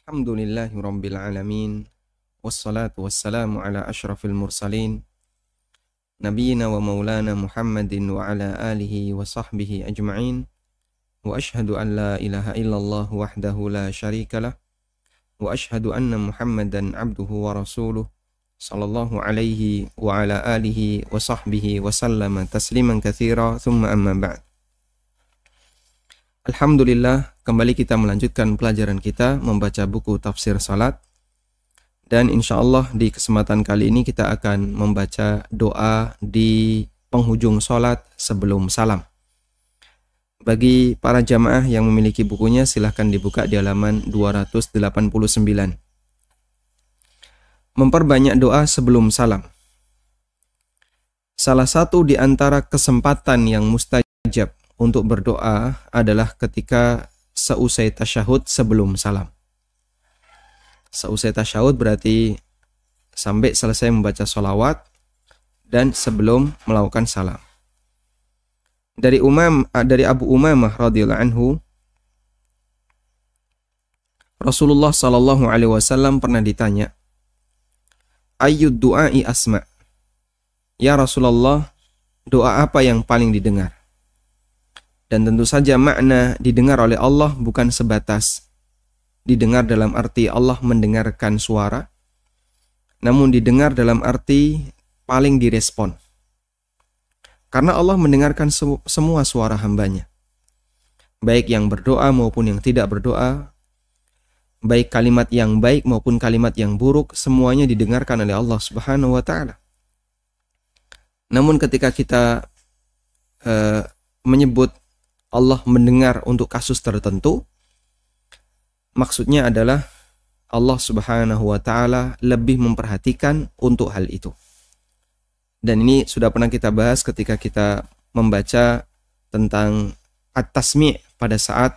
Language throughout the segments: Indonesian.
Alhamdulillahi Rabbil Alamin. Wassalatu wassalamu ala ashrafil mursalin. Nabiyyina wa maulana Muhammadin wa ala alihi wa sahbihi ajma'in. Wa ashhadu an la ilaha illallah wahdahu la syarikalah. Wa ashhadu anna Muhammadan abduhu wa rasuluh. Sallallahu alaihi wa ala alihi wa sahbihi wa sallama tasliman katsira. Thumma amma ba'd. Alhamdulillah, kembali kita melanjutkan pelajaran kita membaca buku tafsir salat. Dan insya Allah di kesempatan kali ini kita akan membaca doa di penghujung salat sebelum salam. Bagi para jamaah yang memiliki bukunya, silahkan dibuka di halaman 289. Memperbanyak doa sebelum salam. Salah satu di antara kesempatan yang mustajab untuk berdoa adalah ketika seusai tasyahud sebelum salam. Seusai tasyahud berarti sampai selesai membaca sholawat dan sebelum melakukan salam. Dari Abu Umamah radhiyallahu anhu, Rasulullah sallallahu alaihi wasallam pernah ditanya, "Ayyud du'ai asma'?" Ya Rasulullah, doa apa yang paling didengar? Dan tentu saja makna didengar oleh Allah bukan sebatas didengar dalam arti Allah mendengarkan suara, namun didengar dalam arti paling direspon. Karena Allah mendengarkan semua suara hambanya, baik yang berdoa maupun yang tidak berdoa, baik kalimat yang baik maupun kalimat yang buruk, semuanya didengarkan oleh Allah Subhanahu wa Ta'ala. Namun ketika kita menyebut Allah mendengar untuk kasus tertentu, maksudnya adalah Allah Subhanahu wa Ta'ala lebih memperhatikan untuk hal itu. Dan ini sudah pernah kita bahas ketika kita membaca tentang at-tasmi' pada saat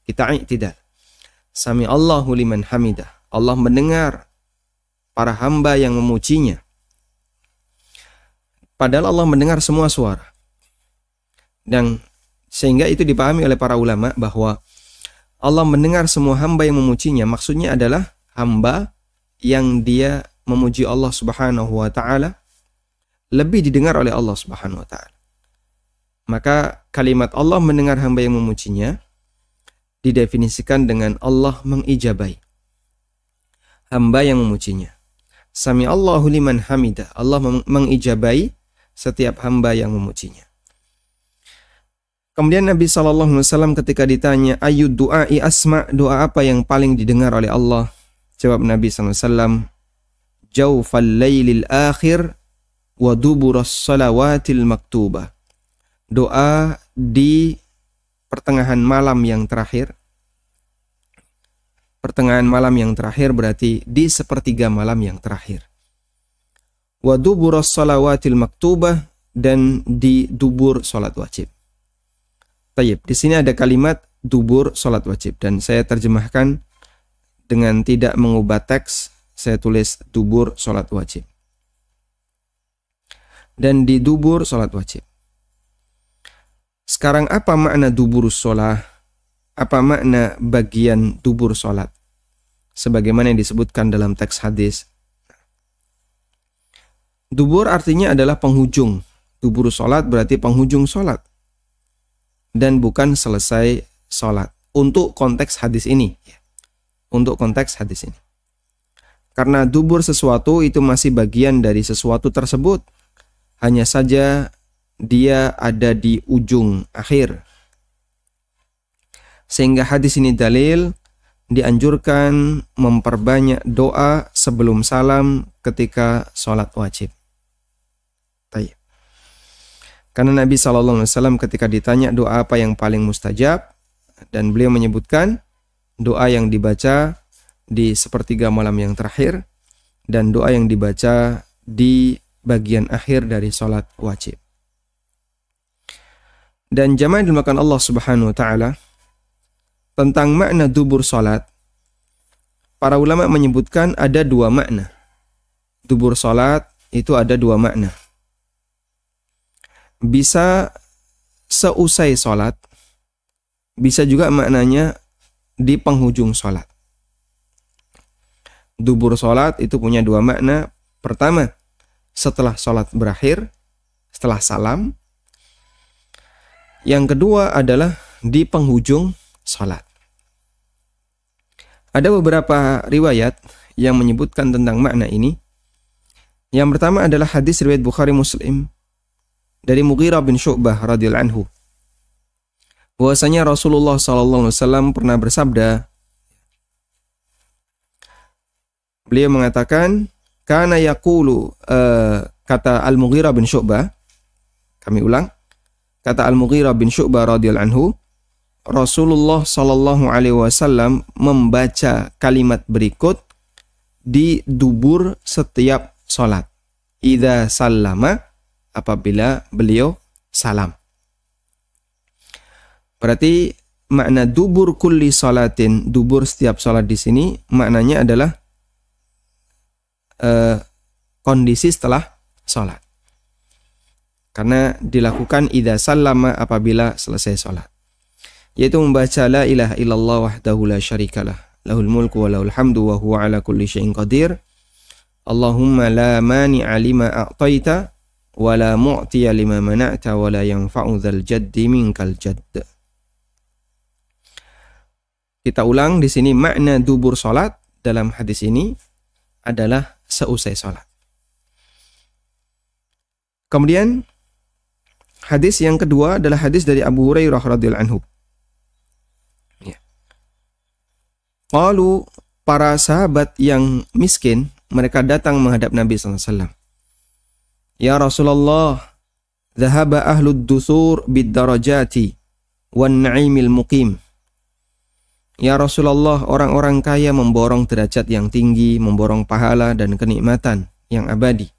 kita i'tidal. Sami Allahu liman hamidah. Allah mendengar para hamba yang memujinya. Padahal Allah mendengar semua suara. Dan sehingga itu dipahami oleh para ulama bahwa Allah mendengar semua hamba yang memujinya. Maksudnya adalah hamba yang dia memuji Allah Subhanahu wa Ta'ala lebih didengar oleh Allah Subhanahu wa Ta'ala. Maka kalimat Allah mendengar hamba yang memujinya didefinisikan dengan Allah mengijabai hamba yang memujinya. Sami Allahu liman hamidah. Allah mengijabai setiap hamba yang memujinya. Kemudian Nabi SAW ketika ditanya, ayyud du'ai asma', doa apa yang paling didengar oleh Allah? Jawab Nabi SAW, jawfal laylil akhir wa duburas salawatil maktubah. Doa di pertengahan malam yang terakhir. Pertengahan malam yang terakhir berarti di sepertiga malam yang terakhir. Wa duburas salawatil maktubah, dan di dubur salat wajib. Tayyib, di sini ada kalimat dubur salat wajib dan saya terjemahkan dengan tidak mengubah teks, saya tulis dubur salat wajib. Dan di dubur salat wajib. Sekarang apa makna dubur salat? Apa makna bagian dubur salat? Sebagaimana yang disebutkan dalam teks hadis. Dubur artinya adalah penghujung. Dubur salat berarti penghujung salat. Dan bukan selesai sholat. Untuk konteks hadis ini. Untuk konteks hadis ini. Karena dubur sesuatu itu masih bagian dari sesuatu tersebut. Hanya saja dia ada di ujung akhir. Sehingga hadis ini dalil dianjurkan memperbanyak doa sebelum salam ketika sholat wajib. Tayyib. Karena Nabi SAW ketika ditanya doa apa yang paling mustajab, dan beliau menyebutkan doa yang dibaca di sepertiga malam yang terakhir, dan doa yang dibaca di bagian akhir dari sholat wajib. Dan jamaah dimakan Allah Subhanahu wa Ta'ala, tentang makna dubur sholat, para ulama menyebutkan ada dua makna. Dubur sholat itu ada dua makna. Bisa seusai sholat, bisa juga maknanya di penghujung sholat. Dubur sholat itu punya dua makna. Pertama, setelah sholat berakhir, setelah salam. Yang kedua adalah di penghujung sholat. Ada beberapa riwayat yang menyebutkan tentang makna ini. Yang pertama adalah hadis riwayat Bukhari Muslim dari Mughirah bin Syu'bah radhiyallahu anhu. Bahwasanya Rasulullah SAW pernah bersabda, beliau mengatakan, kana yaqulu, kata Al-Mughirah bin Syu'bah, kami ulang, kata Al-Mughirah bin Syu'bah radhiyallahu anhu, Rasulullah SAW membaca kalimat berikut di dubur setiap sholat. Idza sallama, apabila beliau salam. Berarti makna dubur kulli sholatin, dubur setiap sholat di sini maknanya adalah kondisi setelah sholat. Karena dilakukan idza sallama, apabila selesai sholat. Yaitu membaca la ilaha illallah wahdahu la syarikalah, lahul mulku wa lahul hamdu wa huwa ala kulli syai'in qadir. Allahumma la mani'a lima a'taita wa la mu'tiya lima mana'ta wa la yanfa'u dzal jaddi minkal jadd. Kita ulang di sini, makna dubur salat dalam hadis ini adalah seusai salat. Kemudian hadis yang kedua adalah hadis dari Abu Hurairah radhiyallahu anhu. Qalu, para sahabat yang miskin, mereka datang menghadap Nabi SAW. Ya Rasulullah, dhahaba ahlud dusur bid darajati wan na'imil muqim. Ya Rasulullah, orang-orang kaya memborong derajat yang tinggi, memborong pahala dan kenikmatan yang abadi.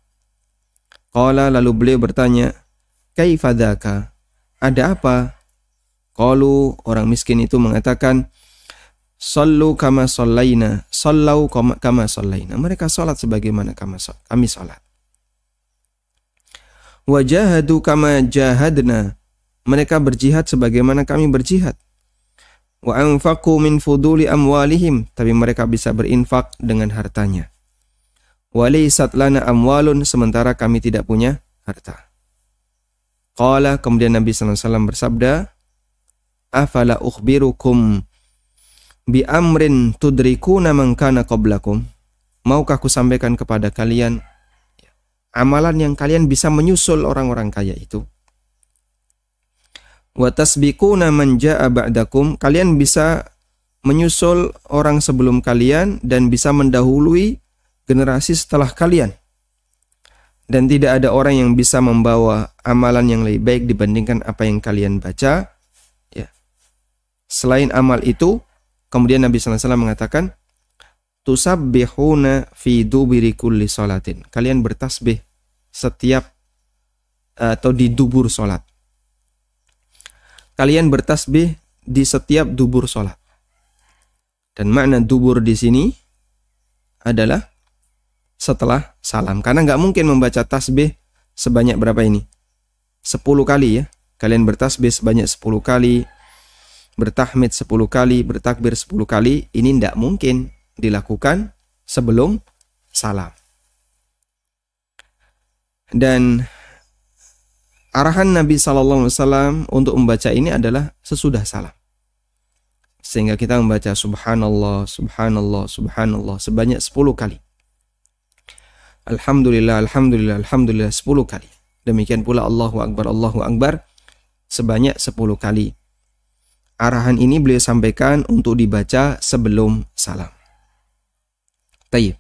Qala, lalu beliau bertanya, kaifa dzaka? Ada apa? Qalu, orang miskin itu mengatakan, sallu kama sallaina, sallau kama sallaina. Mereka salat sebagaimana kami salat. Wajahadu kama jahadna. Mereka berjihad sebagaimana kami berjihad. Wa anfaqu min fuduli amwalihim. Tapi mereka bisa berinfak dengan hartanya. Walaysat lana amwalun. Sementara kami tidak punya harta. Qala, kemudian Nabi SAW bersabda, afala ukhbirukum bi amrin tudrikuna man kana qablakum. Maukah aku sampaikan kepada kalian amalan yang kalian bisa menyusul orang-orang kaya itu. Wa tasbiquna man jaa ba'dakum. Kalian bisa menyusul orang sebelum kalian dan bisa mendahului generasi setelah kalian. Dan tidak ada orang yang bisa membawa amalan yang lebih baik dibandingkan apa yang kalian baca. Ya. Selain amal itu, kemudian Nabi SAW mengatakan, tusabbihuna fi dubiri kulli salatin. Kalian bertasbih setiap atau di dubur salat. Kalian bertasbih di setiap dubur salat. Dan makna dubur di sini adalah setelah salam. Karena nggak mungkin membaca tasbih sebanyak berapa ini? 10 kali ya. Kalian bertasbih sebanyak 10 kali. Bertahmid 10 kali, bertakbir 10 kali, ini tidak mungkin dilakukan sebelum salam. Dan arahan Nabi SAW untuk membaca ini adalah sesudah salam. Sehingga kita membaca subhanallah, subhanallah, subhanallah sebanyak 10 kali. Alhamdulillah, alhamdulillah, alhamdulillah 10 kali. Demikian pula Allahu Akbar sebanyak 10 kali. Arahan ini beliau sampaikan untuk dibaca sebelum salam. Tayyib.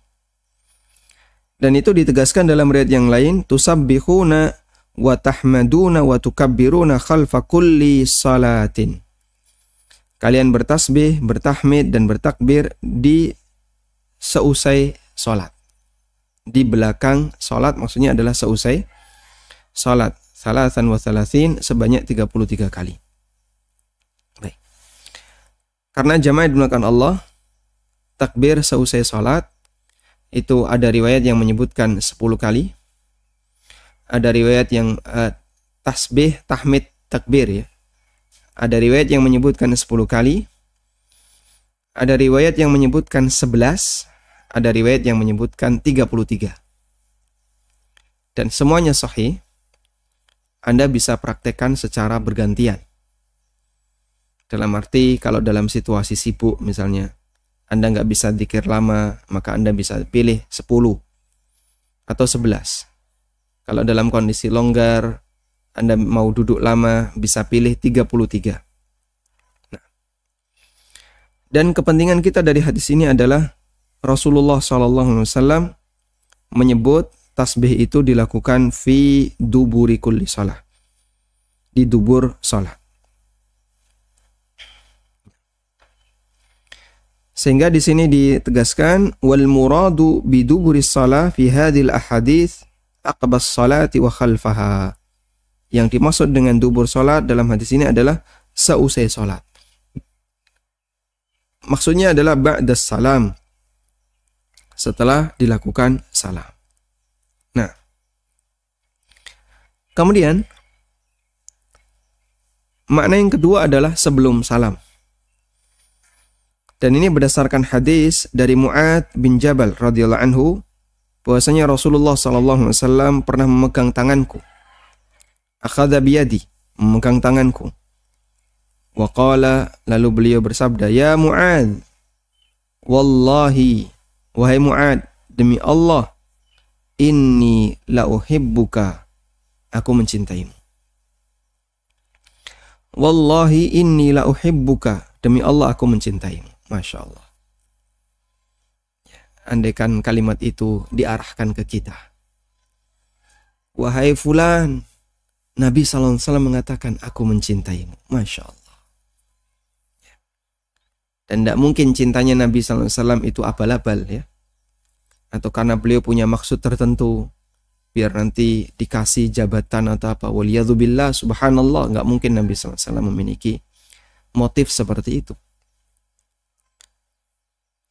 Dan itu ditegaskan dalam riwayat yang lain, tusabbihuna wa tahmaduna wa tukabbiruna khalfa kulli salatin. Kalian bertasbih, bertahmid dan bertakbir di seusai salat. Di belakang salat maksudnya adalah seusai salat. Salasan wa salasin sebanyak 33 kali. Karena jamaah dimulakan Allah, takbir seusai salat itu ada riwayat yang menyebutkan 10 kali. Ada riwayat yang tasbih, tahmid, takbir ya. Ada riwayat yang menyebutkan 10 kali. Ada riwayat yang menyebutkan 11. ada riwayat yang menyebutkan 33. Dan semuanya sahih. Anda bisa praktekkan secara bergantian. Dalam arti kalau dalam situasi sibuk misalnya, Anda nggak bisa dzikir lama, maka Anda bisa pilih 10 atau 11. Kalau dalam kondisi longgar, Anda mau duduk lama, bisa pilih 33. Nah, dan kepentingan kita dari hadis ini adalah Rasulullah SAW menyebut tasbih itu dilakukan fi duburi kulli shalah, di dubur salat. Sehingga di sini ditegaskan wal muradu bi duburi shalah fi hadhil ahadits aqbas salati wa khalfaha. Yang dimaksud dengan dubur salat dalam hadis ini adalah seusai salat. Maksudnya adalah ba'da salam, setelah dilakukan salam. Nah, kemudian makna yang kedua adalah sebelum salam. Dan ini berdasarkan hadis dari Mu'adz bin Jabal radhiyallahu anhu, bahwasanya Rasulullah SAW pernah memegang tanganku. Akhadha biyadi, memegang tanganku. Wa qala, lalu beliau bersabda, ya Mu'adz, wallahi, wahai Mu'adz, demi Allah, inni la uhibbuka, aku mencintaimu. Wallahi inni la uhibbuka, demi Allah aku mencintaimu. Masya Allah. Andaikan kalimat itu diarahkan ke kita. Wahai fulan, Nabi SAW mengatakan aku mencintaimu. Masya Allah. Dan tidak mungkin cintanya Nabi SAW itu abal-abal ya. Atau karena beliau punya maksud tertentu. Biar nanti dikasih jabatan atau apa. Waliyadzubillah, subhanallah. Nggak mungkin Nabi SAW memiliki motif seperti itu.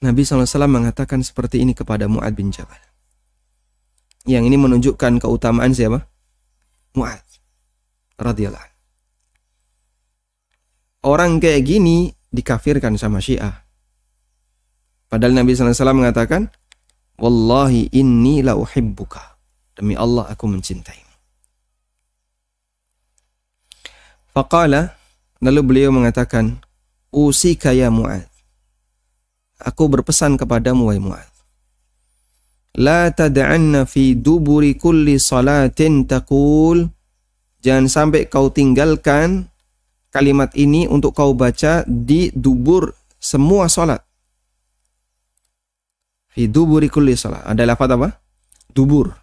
Nabi SAW mengatakan seperti ini kepada Mu'adz bin Jabal. Yang ini menunjukkan keutamaan siapa? Mu'adz radhiyallahu anhu. Orang kayak gini dikafirkan sama Syiah. Padahal Nabi SAW mengatakan, wallahi inni la uhibbuka. Demi Allah aku mencintaimu. Faqala, lalu beliau mengatakan, usika ya Mu'adz. Aku berpesan kepadamu wahai Mu'adz. La tad'anna fi duburi kulli salatin taqul. Jangan sampai kau tinggalkan kalimat ini untuk kau baca di dubur semua salat. Fi duburi kulli salat. Ada lafaz apa? Dubur.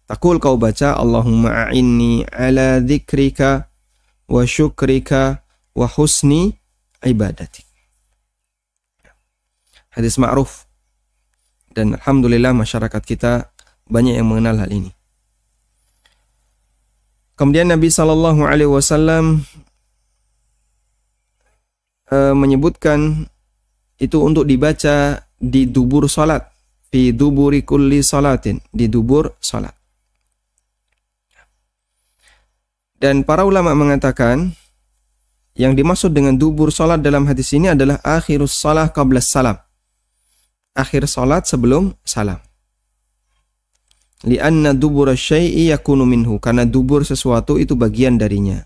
Taqul kau baca Allahumma a'inni ala dzikrika wa syukrika wa husni ibadatik. Hadis ma'ruf. Dan alhamdulillah masyarakat kita banyak yang mengenal hal ini. Kemudian Nabi SAW menyebutkan itu untuk dibaca di dubur salat. Fi duburi kulli salatin. Di dubur salat. Dan para ulama mengatakan yang dimaksud dengan dubur salat dalam hadis ini adalah akhirus salah qabla salam. Akhir salat sebelum salam. Li'anna dubura syai'i yakunu minhu. Karena dubur sesuatu itu bagian darinya.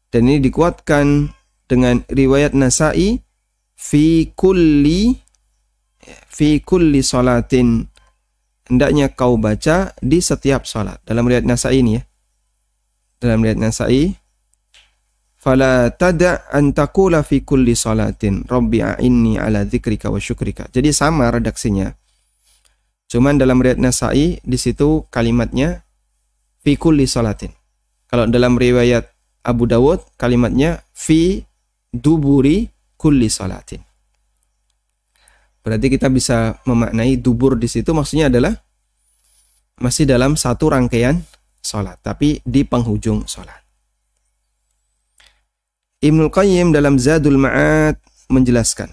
Dan ini dikuatkan dengan riwayat Nasa'i fi kulli salatin. Hendaknya kau baca di setiap salat. Dalam riwayat Nasa'i ini ya. Dalam riwayat Nasa'i, fala tada' an taqula fi kulli salatin rabbi a'inni ala dzikrika wa syukrika. Jadi sama redaksinya. Cuman dalam riwayat Nasa'i di situ kalimatnya fi kulli salatin. Kalau dalam riwayat Abu Dawud kalimatnya fi duburi kulli salatin. Berarti kita bisa memaknai dubur di situ maksudnya adalah masih dalam satu rangkaian salat, tapi di penghujung salat. Ibnul Qayyim dalam Zadul Ma'ad menjelaskan,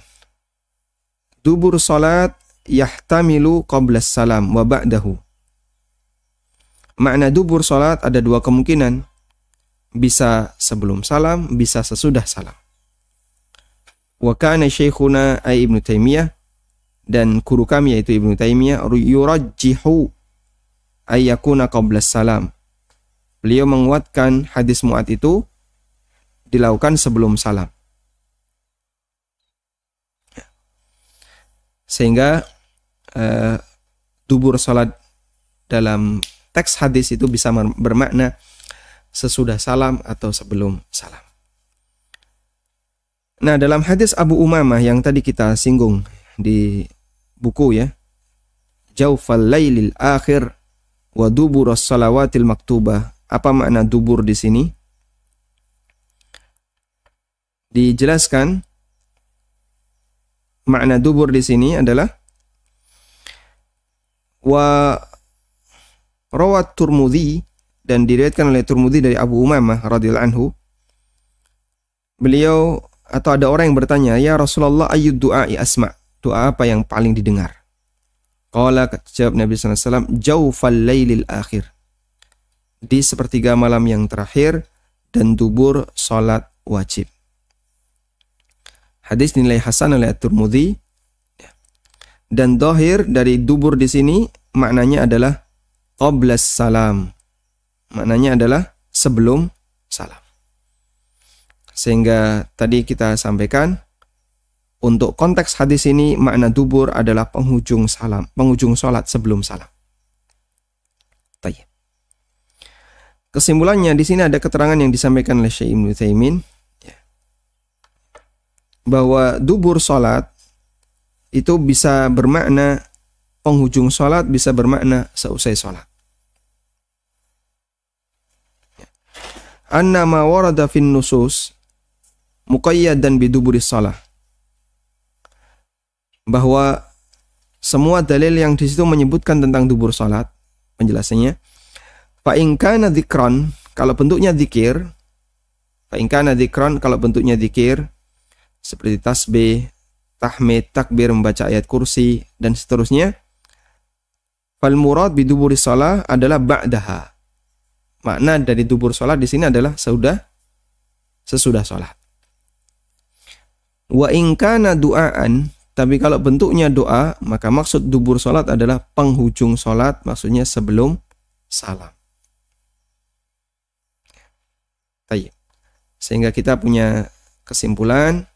dubur salat yahtamilu qabla salam wa ba'dahu. Makna dubur salat ada dua kemungkinan. Bisa sebelum salam, bisa sesudah salam. Wa kana syekhuna ay Ibnu Taimiyah, dan guru kami yaitu Ibnu Taimiyah yurajjihu ayyakuna qabla salam. Beliau menguatkan hadis Mu'adz itu dilakukan sebelum salam. Sehingga dubur salat dalam teks hadis itu bisa bermakna sesudah salam atau sebelum salam. Nah, dalam hadis Abu Umamah yang tadi kita singgung di buku ya, Jawfal lailil akhir wa duburus salawatil maktubah. Apa makna dubur di sini? Dijelaskan makna dubur di sini adalah wa rawat Turmudi, dan diriwayatkan oleh Turmudi dari Abu Umamah radhiyallahu anhu. Beliau atau ada orang yang bertanya, "Ya Rasulullah, ayyud du'ai asma'?" Doa apa yang paling didengar? Qala, jawab Nabi sallallahu alaihi wasallam, "Jawfal lailil akhir." Di sepertiga malam yang terakhir dan dubur salat wajib. Hadis dinilai hasan oleh At-Tirmidzi, dan dhahir dari dubur di sini maknanya adalah qablas salam. Maknanya adalah sebelum salam. Sehingga tadi kita sampaikan untuk konteks hadis ini makna dubur adalah penghujung salam, penghujung salat sebelum salam. Baik. Kesimpulannya di sini ada keterangan yang disampaikan oleh Syekh Ibnu Utsaimin bahwa dubur salat itu bisa bermakna penghujung salat, bisa bermakna seusai salat. Anna ma warada fin nusus muqayyadan biduburis salah. Bahwa semua dalil yang di situ menyebutkan tentang dubur salat, penjelasannya, fa in kana dzikran, kalau bentuknya zikir, fa in kana dzikran, kalau bentuknya zikir seperti tasbih, tahmid, takbir, membaca ayat kursi dan seterusnya, fal murad biduburis salah adalah ba'daha. Makna dari dubur salat di sini adalah sesudah salat. Wa in kana du'aan, tapi kalau bentuknya doa, maka maksud dubur salat adalah penghujung salat, maksudnya sebelum salam. Baik. Sehingga kita punya kesimpulan,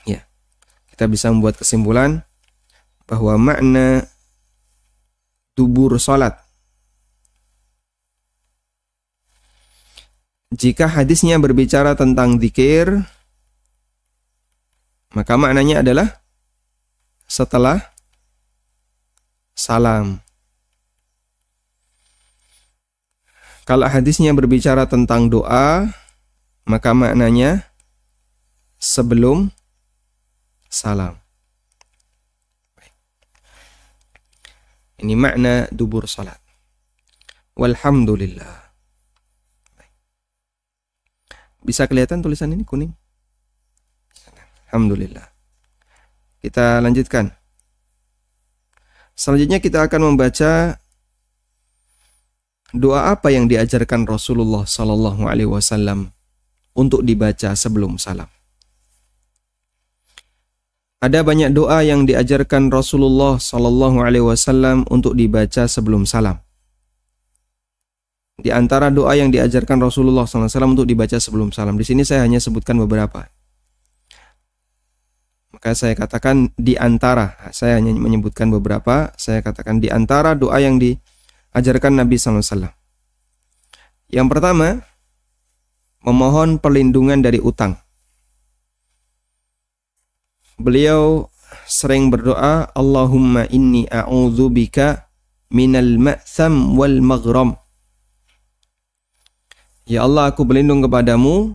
ya, kita bisa membuat kesimpulan bahwa makna dubur salat, jika hadisnya berbicara tentang zikir, maka maknanya adalah setelah salam. Kalau hadisnya berbicara tentang doa, maka maknanya sebelum salam. Ini makna dubur salat. Walhamdulillah. Bisa kelihatan tulisan ini kuning? Alhamdulillah. Kita lanjutkan. Selanjutnya kita akan membaca doa apa yang diajarkan Rasulullah Sallallahu Alaihi Wasallam untuk dibaca sebelum salam. Ada banyak doa yang diajarkan Rasulullah Sallallahu Alaihi Wasallam untuk dibaca sebelum salam. Di antara doa yang diajarkan Rasulullah Sallallahu Alaihi Wasallam untuk dibaca sebelum salam, di sini saya hanya sebutkan beberapa. Maka saya katakan di antara, saya hanya menyebutkan beberapa, saya katakan di antara doa yang diajarkan Nabi sallallahu alaihi wasallam. Yang pertama, memohon perlindungan dari utang. Beliau sering berdoa, Allahumma inni a'udzubika minal ma'tham wal maghram. Ya Allah, aku berlindung kepadamu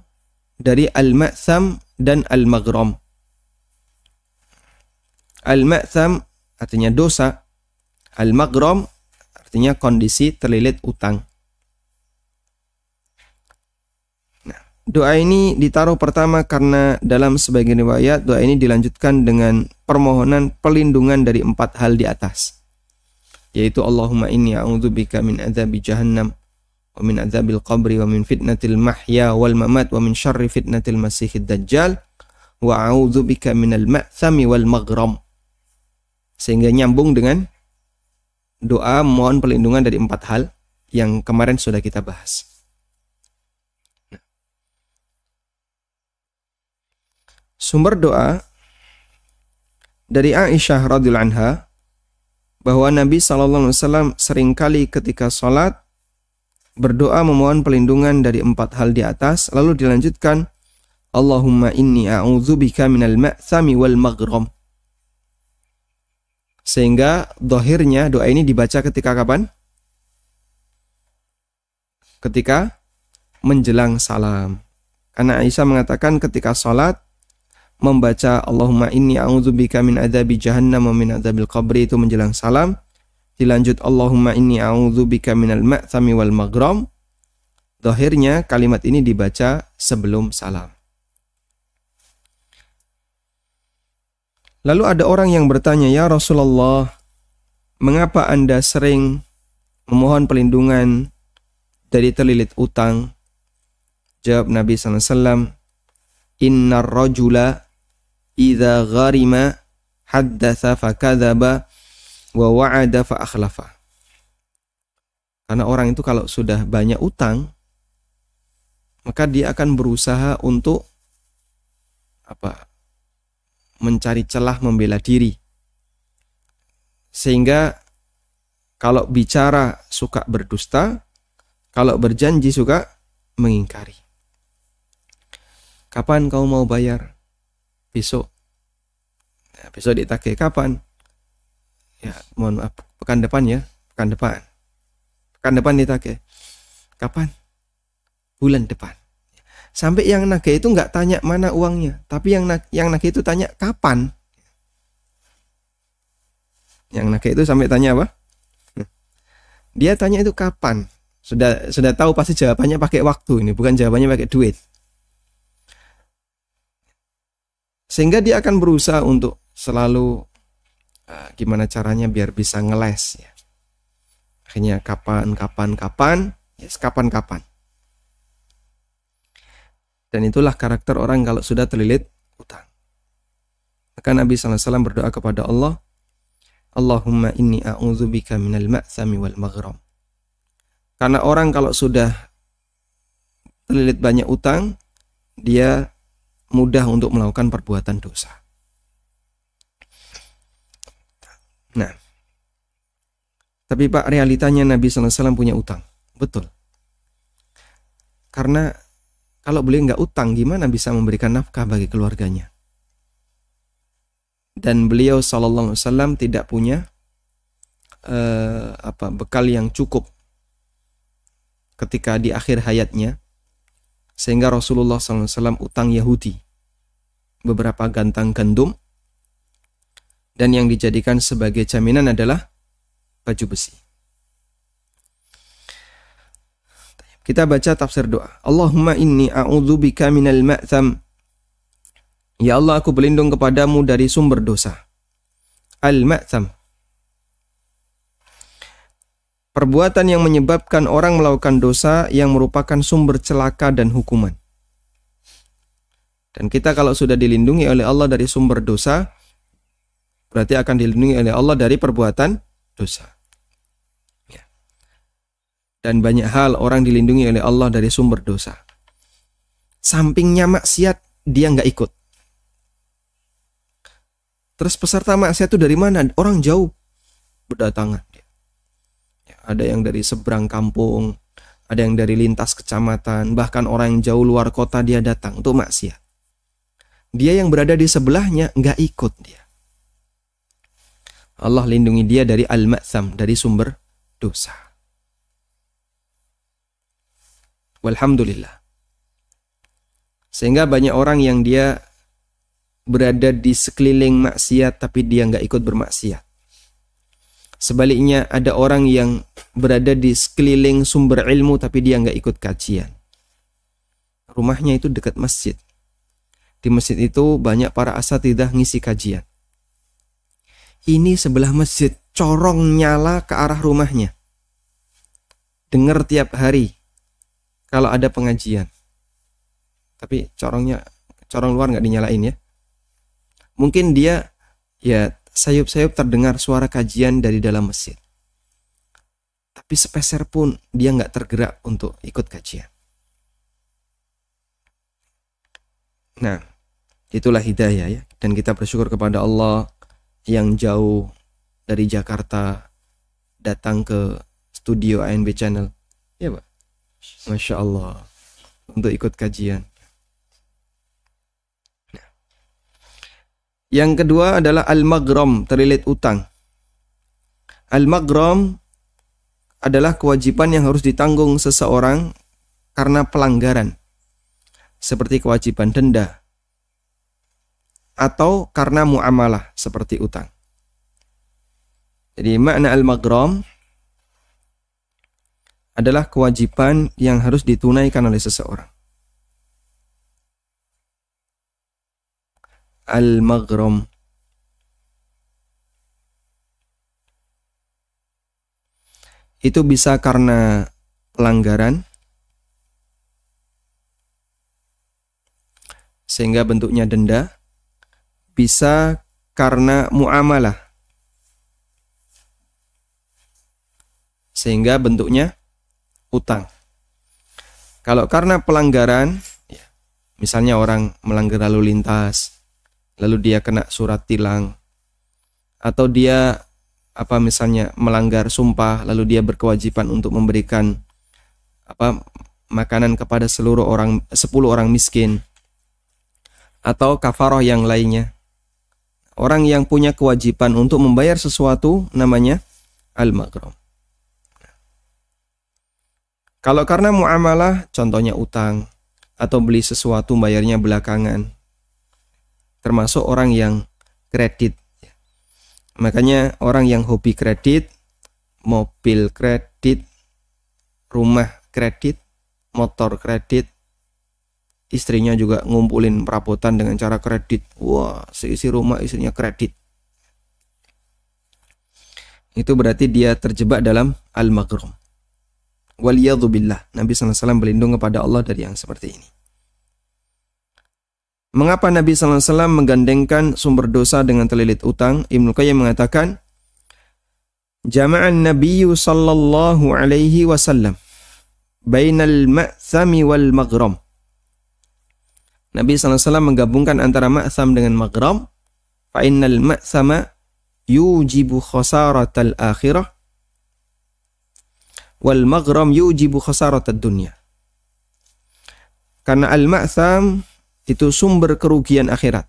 dari al-ma'tham dan al-maghram. Al-ma'tham artinya dosa, al-maghram artinya kondisi terlilit utang. Nah, doa ini ditaruh pertama karena dalam sebagian riwayat doa ini dilanjutkan dengan permohonan perlindungan dari 4 hal di atas, yaitu Allahumma inni a'udzubika min adzabi jahannam wa min adzabil qabri wa min fitnatil mahya wal mamat wa min syarri fitnatil masihid dajjal wa a'udzubika minal ma'thami wal maghram. Sehingga nyambung dengan doa mohon perlindungan dari 4 hal yang kemarin sudah kita bahas. Sumber doa dari Aisyah radhiyallahu anha bahwa Nabi SAW seringkali ketika sholat berdoa memohon perlindungan dari 4 hal di atas, lalu dilanjutkan Allahumma inni a'udzubika minal ma'thami wal maghram. Sehingga dohirnya doa ini dibaca ketika kapan? Ketika menjelang salam. Karena Aisyah mengatakan ketika sholat membaca Allahumma inni a'udzubika min adzabi jahannam wa min adzabil qabri itu menjelang salam. Dilanjut Allahumma inni a'udzubika minal ma'thami wal maghram. Zahirnya kalimat ini dibaca sebelum salam. Lalu ada orang yang bertanya, "Ya Rasulullah, mengapa Anda sering memohon perlindungan dari terlilit utang?" Jawab Nabi SAW, "Innar rajula idza gharima haddatsa fakadzaba wa wa'ada fa akhlafa." Karena orang itu kalau sudah banyak utang, maka dia akan berusaha untuk mencari celah membela diri. Sehingga kalau bicara suka berdusta, kalau berjanji suka mengingkari. Kapan kau mau bayar? Besok. Ya, besok ditagih kapan? Ya, mohon maaf, pekan depan ya, pekan depan. Pekan depan ditagih. Kapan? Bulan depan. Sampai yang nagih itu nggak tanya mana uangnya, tapi yang nagih itu tanya kapan. Yang nagih itu sampai tanya apa? Dia tanya itu kapan. Sudah tahu pasti jawabannya pakai waktu ini, bukan jawabannya pakai duit. Sehingga dia akan berusaha untuk selalu gimana caranya biar bisa ngeles ya. Akhirnya kapan, yes, kapan. Dan itulah karakter orang kalau sudah terlilit utang. Maka Nabi SAW berdoa kepada Allah, Allahumma inni a'udzubika minal ma'thami wal maghram. Karena orang kalau sudah terlilit banyak utang, dia mudah untuk melakukan perbuatan dosa. Nah, tapi Pak, realitanya Nabi SAW punya utang. Betul. Karena kalau beliau nggak utang, gimana bisa memberikan nafkah bagi keluarganya? Dan beliau SAW tidak punya bekal yang cukup ketika di akhir hayatnya, sehingga Rasulullah SAW utang Yahudi beberapa gantang gandum, dan yang dijadikan sebagai jaminan adalah baju besi. Kita baca tafsir doa. Allahumma inni a'udzubika minal ma'tham. Ya Allah, aku berlindung kepadamu dari sumber dosa. Al-ma'tham. Perbuatan yang menyebabkan orang melakukan dosa yang merupakan sumber celaka dan hukuman. Dan kita kalau sudah dilindungi oleh Allah dari sumber dosa, berarti akan dilindungi oleh Allah dari perbuatan dosa. Dan banyak hal orang dilindungi oleh Allah dari sumber dosa. Sampingnya maksiat, dia nggak ikut. Terus peserta maksiat itu dari mana? Orang jauh berdatangan. Ya, ada yang dari seberang kampung, ada yang dari lintas kecamatan, bahkan orang yang jauh luar kota dia datang untuk maksiat. Dia yang berada di sebelahnya nggak ikut dia. Allah lindungi dia dari al-ma'tham, dari sumber dosa. Walhamdulillah. Sehingga banyak orang yang dia berada di sekeliling maksiat tapi dia nggak ikut bermaksiat. Sebaliknya ada orang yang berada di sekeliling sumber ilmu tapi dia nggak ikut kajian. Rumahnya itu dekat masjid. Di masjid itu banyak para asatidzah ngisi kajian. Ini sebelah masjid, corong nyala ke arah rumahnya. Dengar tiap hari kalau ada pengajian. Tapi corong luar nggak dinyalain ya. Mungkin dia ya sayup-sayup terdengar suara kajian dari dalam masjid. Tapi sepeser pun dia nggak tergerak untuk ikut kajian. Nah, itulah hidayah ya. Dan kita bersyukur kepada Allah yang jauh dari Jakarta datang ke studio ANB Channel. Ya Pak. Masya Allah. Untuk ikut kajian. Yang kedua adalah al-maghram, terlilit utang. Al-maghram adalah kewajiban yang harus ditanggung seseorang karena pelanggaran, seperti kewajiban denda, atau karena muamalah, seperti utang. Jadi makna al-maghram adalah kewajiban yang harus ditunaikan oleh seseorang. Al-maghram. Itu bisa karena pelanggaran, sehingga bentuknya denda. Bisa karena muamalah, sehingga bentuknya utang. Kalau karena pelanggaran, misalnya orang melanggar lalu lintas, lalu dia kena surat tilang, atau dia misalnya melanggar sumpah, lalu dia berkewajiban untuk memberikan makanan kepada 10 orang miskin, atau kafaroh yang lainnya. Orang yang punya kewajiban untuk membayar sesuatu namanya al-maghram. Kalau karena muamalah, contohnya utang, atau beli sesuatu bayarnya belakangan, termasuk orang yang kredit. Makanya orang yang hobi kredit, mobil kredit, rumah kredit, motor kredit, istrinya juga ngumpulin perabotan dengan cara kredit. Wah, seisi rumah istrinya kredit. Itu berarti dia terjebak dalam al-maghram. Waliyadzubillah. Nabi SAW berlindung kepada Allah dari yang seperti ini. Mengapa Nabi SAW menggandengkan sumber dosa dengan terlilit utang? Ibnu Qayyim mengatakan, Jama'an Nabiyyu sallallahu alaihi wasallam bainal ma'thami wal maghram. Nabi SAW menggabungkan antara ma'tham dengan maghram. Fa innal ma'thama yujibu khasaratal akhirah wal maghram yujibu khasaratad dunya. Karena al-ma'tham itu sumber kerugian akhirat,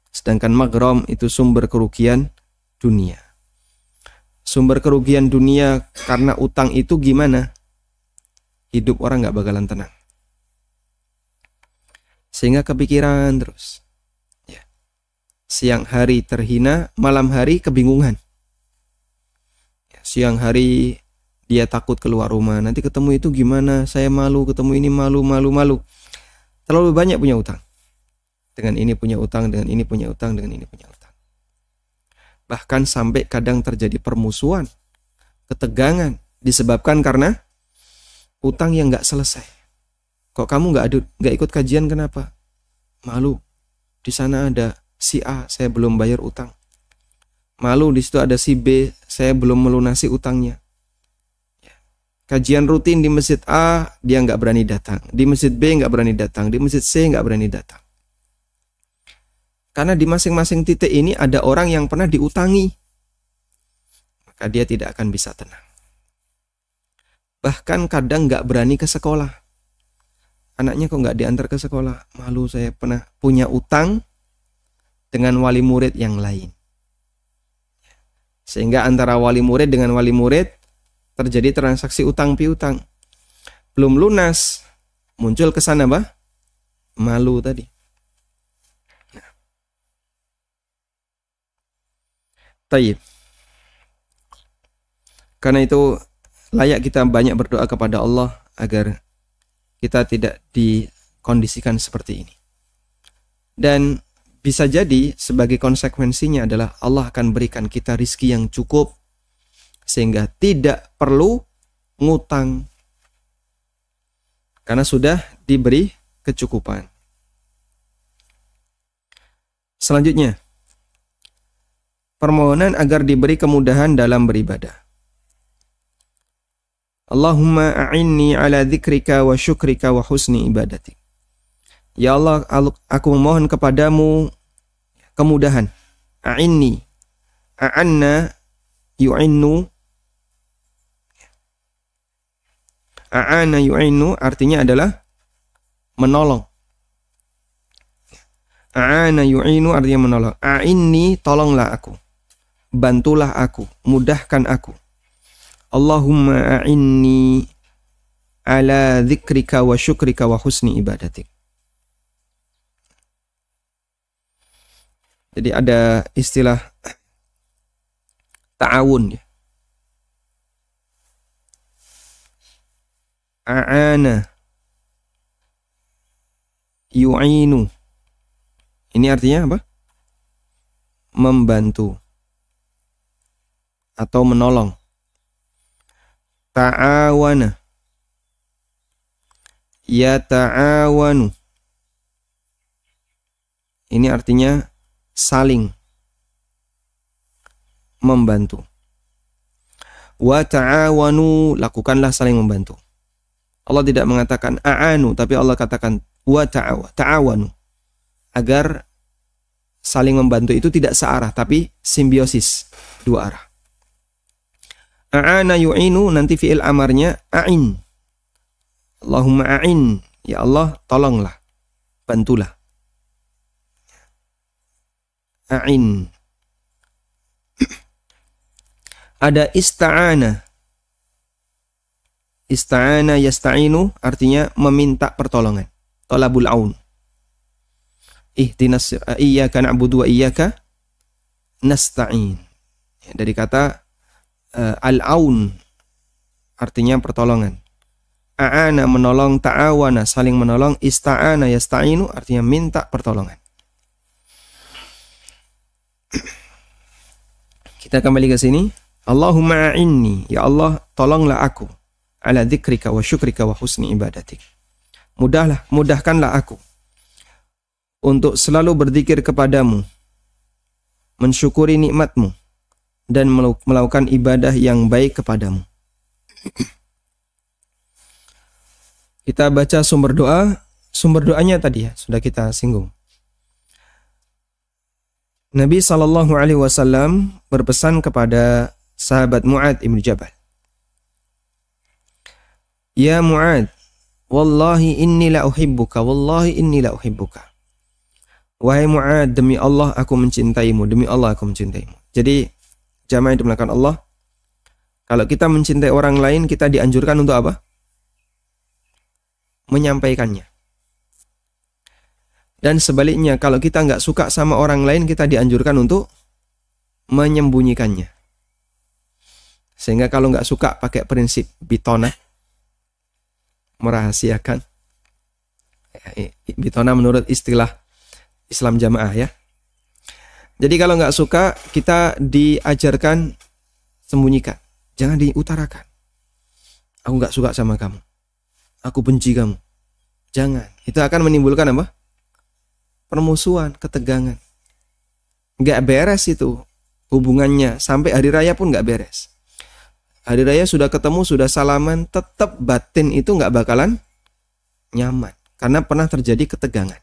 sedangkan maghram itu sumber kerugian dunia. Sumber kerugian dunia karena utang itu gimana? Hidup orang nggak bakalan tenang, sehingga kepikiran terus. Ya. Siang hari terhina, malam hari kebingungan. Ya, siang hari dia takut keluar rumah, nanti ketemu itu gimana? Saya malu, ketemu ini malu. Terlalu banyak punya utang. Dengan ini punya utang, dengan ini punya utang, dengan ini punya utang. Bahkan sampai kadang terjadi permusuhan, ketegangan, disebabkan karena utang yang nggak selesai. Kok kamu nggak ikut kajian, kenapa? Malu. Di sana ada si A, saya belum bayar utang. Malu, di situ ada si B, saya belum melunasi utangnya. Kajian rutin di masjid A, dia nggak berani datang. Di masjid B nggak berani datang. Di masjid C nggak berani datang. Karena di masing-masing titik ini ada orang yang pernah diutangi. Maka dia tidak akan bisa tenang. Bahkan kadang nggak berani ke sekolah. Anaknya kok nggak diantar ke sekolah? Malu, saya pernah punya utang dengan wali murid yang lain. Sehingga antara wali murid dengan wali murid terjadi transaksi utang piutang. Belum lunas, muncul kesan apa? Malu tadi. Nah. Taib. Karena itu layak kita banyak berdoa kepada Allah agar kita tidak dikondisikan seperti ini. Dan bisa jadi sebagai konsekuensinya adalah Allah akan berikan kita rizki yang cukup, sehingga tidak perlu ngutang karena sudah diberi kecukupan. Selanjutnya, permohonan agar diberi kemudahan dalam beribadah. Allahumma a'inni ala dzikrika wa syukrika wa husni ibadatik. Ya Allah, aku memohon kepadamu kemudahan. A'inni. A'anna yu'innu. A'ana yu'innu artinya adalah menolong. A'ana yu'innu artinya menolong. A'inni, tolonglah aku. Bantulah aku, mudahkan aku. Allahumma a'inni ala dzikrika wa syukrika wa husni ibadatik. Jadi ada istilah ta'awun ya. A'ana yu'inu. Ini artinya apa? Membantu atau menolong. Ta'awana. Ya ta'awanu. Ini artinya saling membantu. Wa ta'awanu, lakukanlah saling membantu. Allah tidak mengatakan a'anu, tapi Allah katakan wa ta'awanu. Agar saling membantu itu tidak searah, tapi simbiosis, dua arah. A'ana yu'inu, nanti fi'il amarnya a'in. Allahumma a'in, ya Allah tolonglah, bantulah. A'in. Ada ista'ana. Ista'ana yasta'inu artinya meminta pertolongan. Talabul aun. Ihdinas iyyaka na'budu wa iyyaka nasta'in. Dari kata al-aun artinya pertolongan. A'ana menolong, ta'awana saling menolong, ista'ana yasta'inu artinya minta pertolongan. Kita kembali ke sini. Allahumma a'inni, ya Allah tolonglah aku ala dzikrika wa syukrika wa husni ibadatik. Mudahkanlah aku untuk selalu berzikir kepadamu, mensyukuri nikmatmu, dan melakukan ibadah yang baik kepadamu. Kita baca sumber doa. Sumber doanya tadi ya, sudah kita singgung. Nabi SAW berpesan kepada sahabat Mu'adz ibn Jabal. Ya Mu'adz, wallahi inni la uhibbuka, wallahi inni la uhibbuka. Wahai Mu'adz, demi Allah aku mencintaimu, demi Allah aku mencintaimu. Jadi jamaah yang dimuliakan Allah, kalau kita mencintai orang lain, kita dianjurkan untuk apa? Menyampaikannya. Dan sebaliknya, kalau kita nggak suka sama orang lain, kita dianjurkan untuk menyembunyikannya. Sehingga kalau nggak suka pakai prinsip bitona, merahasiakan. Bitona menurut istilah Islam jamaah ya. Jadi kalau nggak suka, kita diajarkan sembunyikan. Jangan diutarakan. Aku nggak suka sama kamu. Aku benci kamu. Jangan. Itu akan menimbulkan apa? Permusuhan, ketegangan. Nggak beres itu hubungannya. Sampai hari raya pun nggak beres. Hari raya sudah ketemu, sudah salaman, tetap batin itu nggak bakalan nyaman. Karena pernah terjadi ketegangan.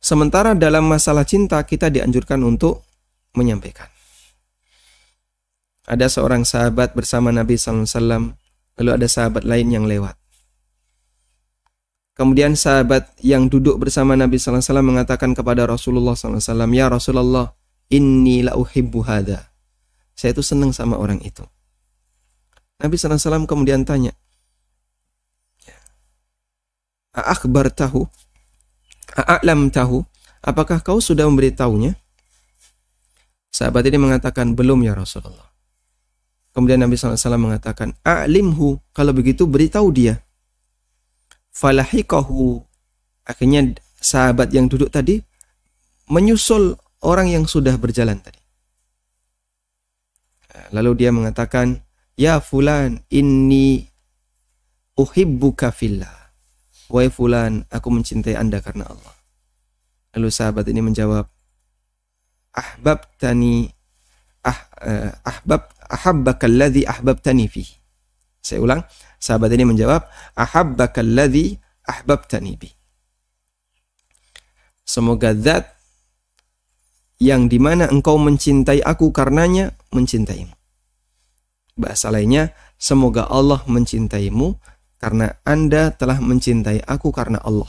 Sementara dalam masalah cinta kita dianjurkan untuk menyampaikan. Ada seorang sahabat bersama Nabi SAW, lalu ada sahabat lain yang lewat. Kemudian sahabat yang duduk bersama Nabi SAW mengatakan kepada Rasulullah SAW, Ya Rasulullah, inni la uhibbu hadha. Saya itu senang sama orang itu. Nabi SAW kemudian tanya, A'akhbartahu? A'lam tahu, apakah kau sudah memberitahunya? Sahabat ini mengatakan, belum ya Rasulullah. Kemudian Nabi SAW mengatakan, A'limhu, kalau begitu beritahu dia. Falahikahu, akhirnya sahabat yang duduk tadi menyusul orang yang sudah berjalan tadi. Lalu dia mengatakan, Ya fulan, inni uhibbuka fillah. Wahai fulan, aku mencintai Anda karena Allah. Lalu sahabat ini menjawab, ahbabtani ahabbakallazi ahbabtani fi. Saya ulang, sahabat ini menjawab, ahabbakallazi ahbabtani bi. Semoga zat yang dimana engkau mencintai aku karenanya mencintaimu. Bahasa lainnya, semoga Allah mencintaimu karena Anda telah mencintai aku karena Allah.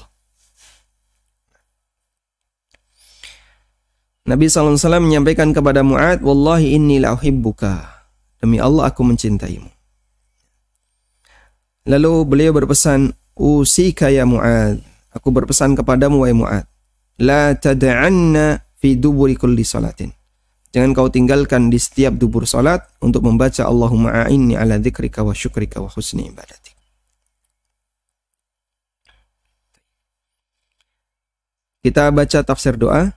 Nabi SAW menyampaikan kepada Mu'ad, wallahi inni la uhibbuka. Demi Allah aku mencintaimu. Lalu beliau berpesan, usika ya Mu'ad. Aku berpesan kepadamu wahai Mu'ad. La tada'anna fi duburi kulli salatin. Jangan kau tinggalkan di setiap dubur salat untuk membaca Allahumma a'inni ala dzikrika wa syukrika wa husni ibadatik. Kita baca tafsir doa.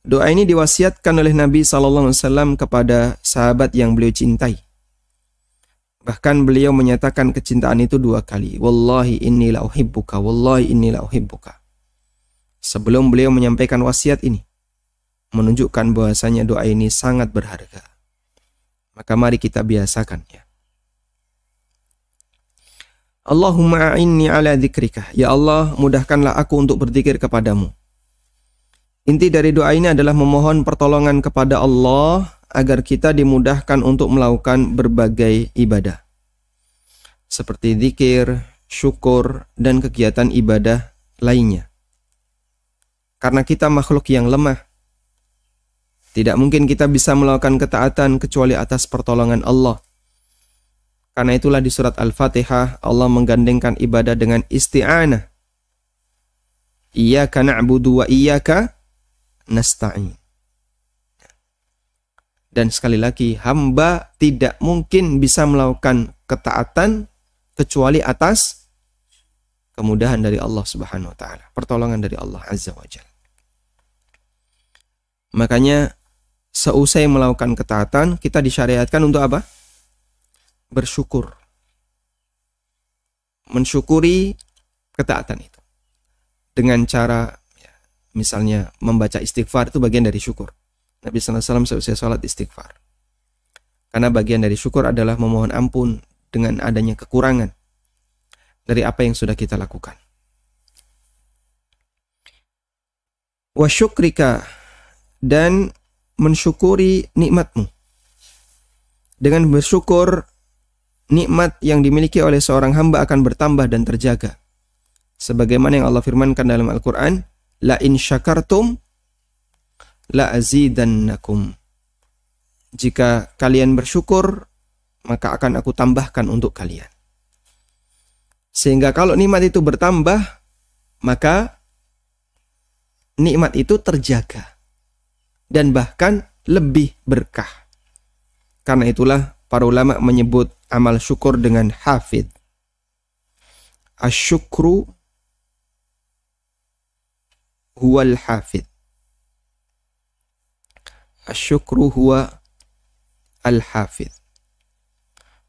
Doa ini diwasiatkan oleh Nabi SAW kepada sahabat yang beliau cintai. Bahkan beliau menyatakan kecintaan itu 2 kali. Wallahi inni la uhibbuka, wallahi inni la uhibbuka. Sebelum beliau menyampaikan wasiat ini, menunjukkan bahwasanya doa ini sangat berharga. Maka mari kita biasakan ya. Allahumma a'inni ala dzikrika. Ya Allah, mudahkanlah aku untuk berzikir kepadamu. Inti dari doa ini adalah memohon pertolongan kepada Allah agar kita dimudahkan untuk melakukan berbagai ibadah. Seperti zikir, syukur, dan kegiatan ibadah lainnya. Karena kita makhluk yang lemah. Tidak mungkin kita bisa melakukan ketaatan kecuali atas pertolongan Allah. Karena itulah di surat Al-Fatihah Allah menggandengkan ibadah dengan isti'anah. Iyyaka na'budu wa iyyaka nasta'in. Dan sekali lagi, hamba tidak mungkin bisa melakukan ketaatan kecuali atas kemudahan dari Allah Subhanahu wa taala, pertolongan dari Allah Azza wa Jalla. Makanya seusai melakukan ketaatan, kita disyariatkan untuk apa? Bersyukur. Mensyukuri ketaatan itu. Dengan cara, ya, misalnya membaca istighfar itu bagian dari syukur. Nabi SAW seusai sholat istighfar. Karena bagian dari syukur adalah memohon ampun dengan adanya kekurangan dari apa yang sudah kita lakukan. Wa syukrika, dan mensyukuri nikmatmu. Dengan bersyukur, nikmat yang dimiliki oleh seorang hamba akan bertambah dan terjaga. Sebagaimana yang Allah firmankan dalam Al-Quran, la in syakartum la azidannakum. Jika kalian bersyukur, maka akan aku tambahkan untuk kalian. Sehingga kalau nikmat itu bertambah, maka nikmat itu terjaga. Dan bahkan lebih berkah. Karena itulah para ulama menyebut amal syukur dengan hafid. Asyukru huwal hafid. Asyukru huwa al-hafid.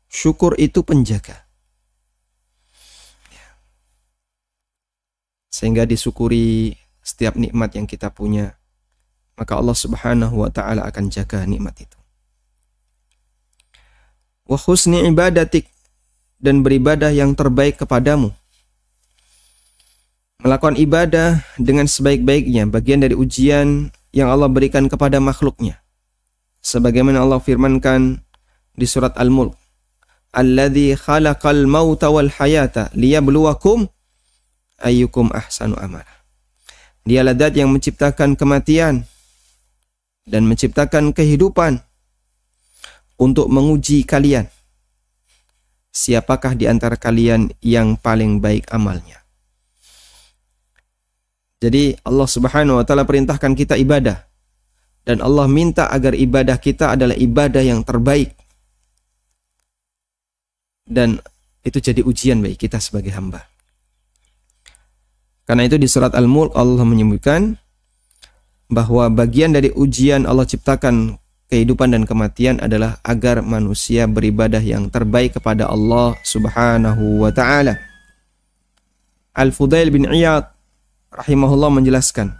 Syukur itu penjaga. Sehingga disyukuri setiap nikmat yang kita punya, maka Allah Subhanahu wa taala akan jaga nikmat itu. Wa husni ibadatik, dan beribadah yang terbaik kepadamu. Melakukan ibadah dengan sebaik-baiknya bagian dari ujian yang Allah berikan kepada makhluknya. Sebagaimana Allah firmankan di surat Al-Mulk, Alladzi khalaqal mauta wal hayata liyabluwakum ayyukum ahsanu amala. Dialah zat yang menciptakan kematian dan menciptakan kehidupan untuk menguji kalian. Siapakah di antara kalian yang paling baik amalnya? Jadi Allah Subhanahu wa taala perintahkan kita ibadah. Dan Allah minta agar ibadah kita adalah ibadah yang terbaik. Dan itu jadi ujian bagi kita sebagai hamba. Karena itu di surat Al-Mulk Allah menyebutkan bahwa bagian dari ujian Allah ciptakan kehidupan dan kematian adalah agar manusia beribadah yang terbaik kepada Allah Subhanahu wa taala. Al-Fudail bin Iyad rahimahullah menjelaskan,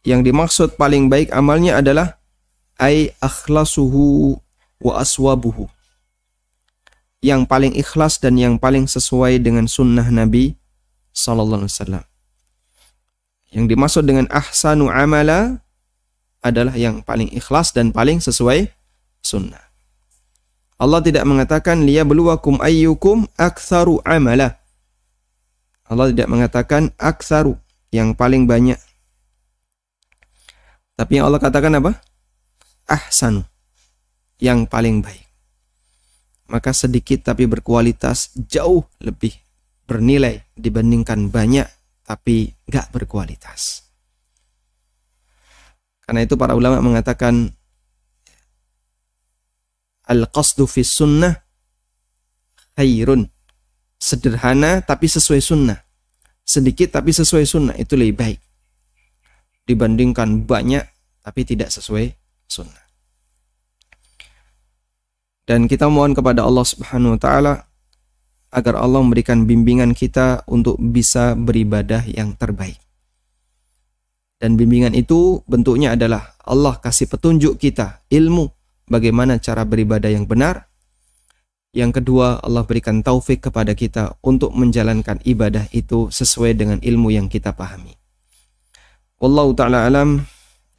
Yang dimaksud paling baik amalnya adalah ay akhlasuhu wa aswabuhu. Yang paling ikhlas dan yang paling sesuai dengan sunnah Nabi sallallahu alaihi wasallam. Yang dimaksud dengan ahsanu amala adalah yang paling ikhlas dan paling sesuai sunnah. Allah tidak mengatakan liyabluwakum ayyukum aktsaru amala. Allah tidak mengatakan aktsaru, yang paling banyak. Tapi yang Allah katakan apa? Ahsanu, yang paling baik. Maka sedikit tapi berkualitas jauh lebih bernilai dibandingkan banyak tapi gak berkualitas. Karena itu para ulama mengatakan al-qasdu fis sunnah khairun. Sederhana tapi sesuai sunnah. Sedikit tapi sesuai sunnah, itu lebih baik dibandingkan banyak tapi tidak sesuai sunnah. Dan kita mohon kepada Allah Subhanahu wa taala agar Allah memberikan bimbingan kita untuk bisa beribadah yang terbaik. Dan bimbingan itu bentuknya adalah Allah kasih petunjuk kita, ilmu bagaimana cara beribadah yang benar. Yang kedua, Allah berikan taufik kepada kita untuk menjalankan ibadah itu sesuai dengan ilmu yang kita pahami. Wallahu ta'ala alam,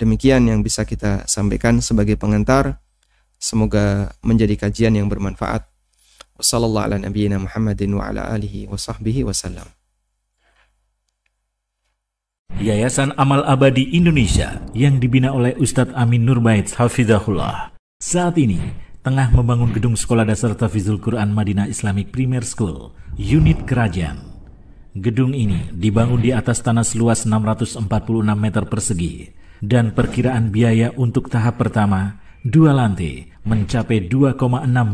demikian yang bisa kita sampaikan sebagai pengantar. Semoga menjadi kajian yang bermanfaat. Wassallallahu ala nabiyyina Muhammadin wa ala alihi wa sahbihi wasallam. Yayasan Amal Abadi Indonesia yang dibina oleh Ustadz Amin Nurbaits Hafizahullah saat ini tengah membangun gedung Sekolah Dasar Tahfidzul Quran Madinah Islamic Premier School, unit Kerajaan. Gedung ini dibangun di atas tanah seluas 646 meter persegi dan perkiraan biaya untuk tahap pertama 2 lantai mencapai 2,6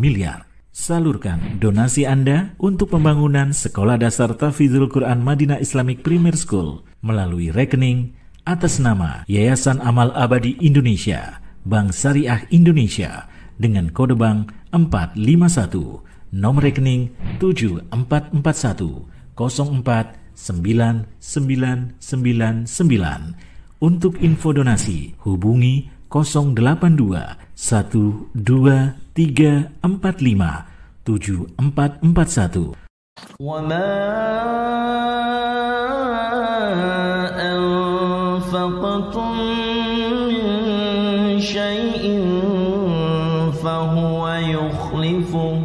miliar. Salurkan donasi Anda untuk pembangunan Sekolah Dasar Tahfidzul Quran Madinah Islamic Premier School melalui rekening atas nama Yayasan Amal Abadi Indonesia, Bank Syariah Indonesia dengan kode bank 451, nomor rekening 7441049999. Untuk info donasi hubungi 082 12345 7441. وما أنفقتم من شيء فهو يخلفه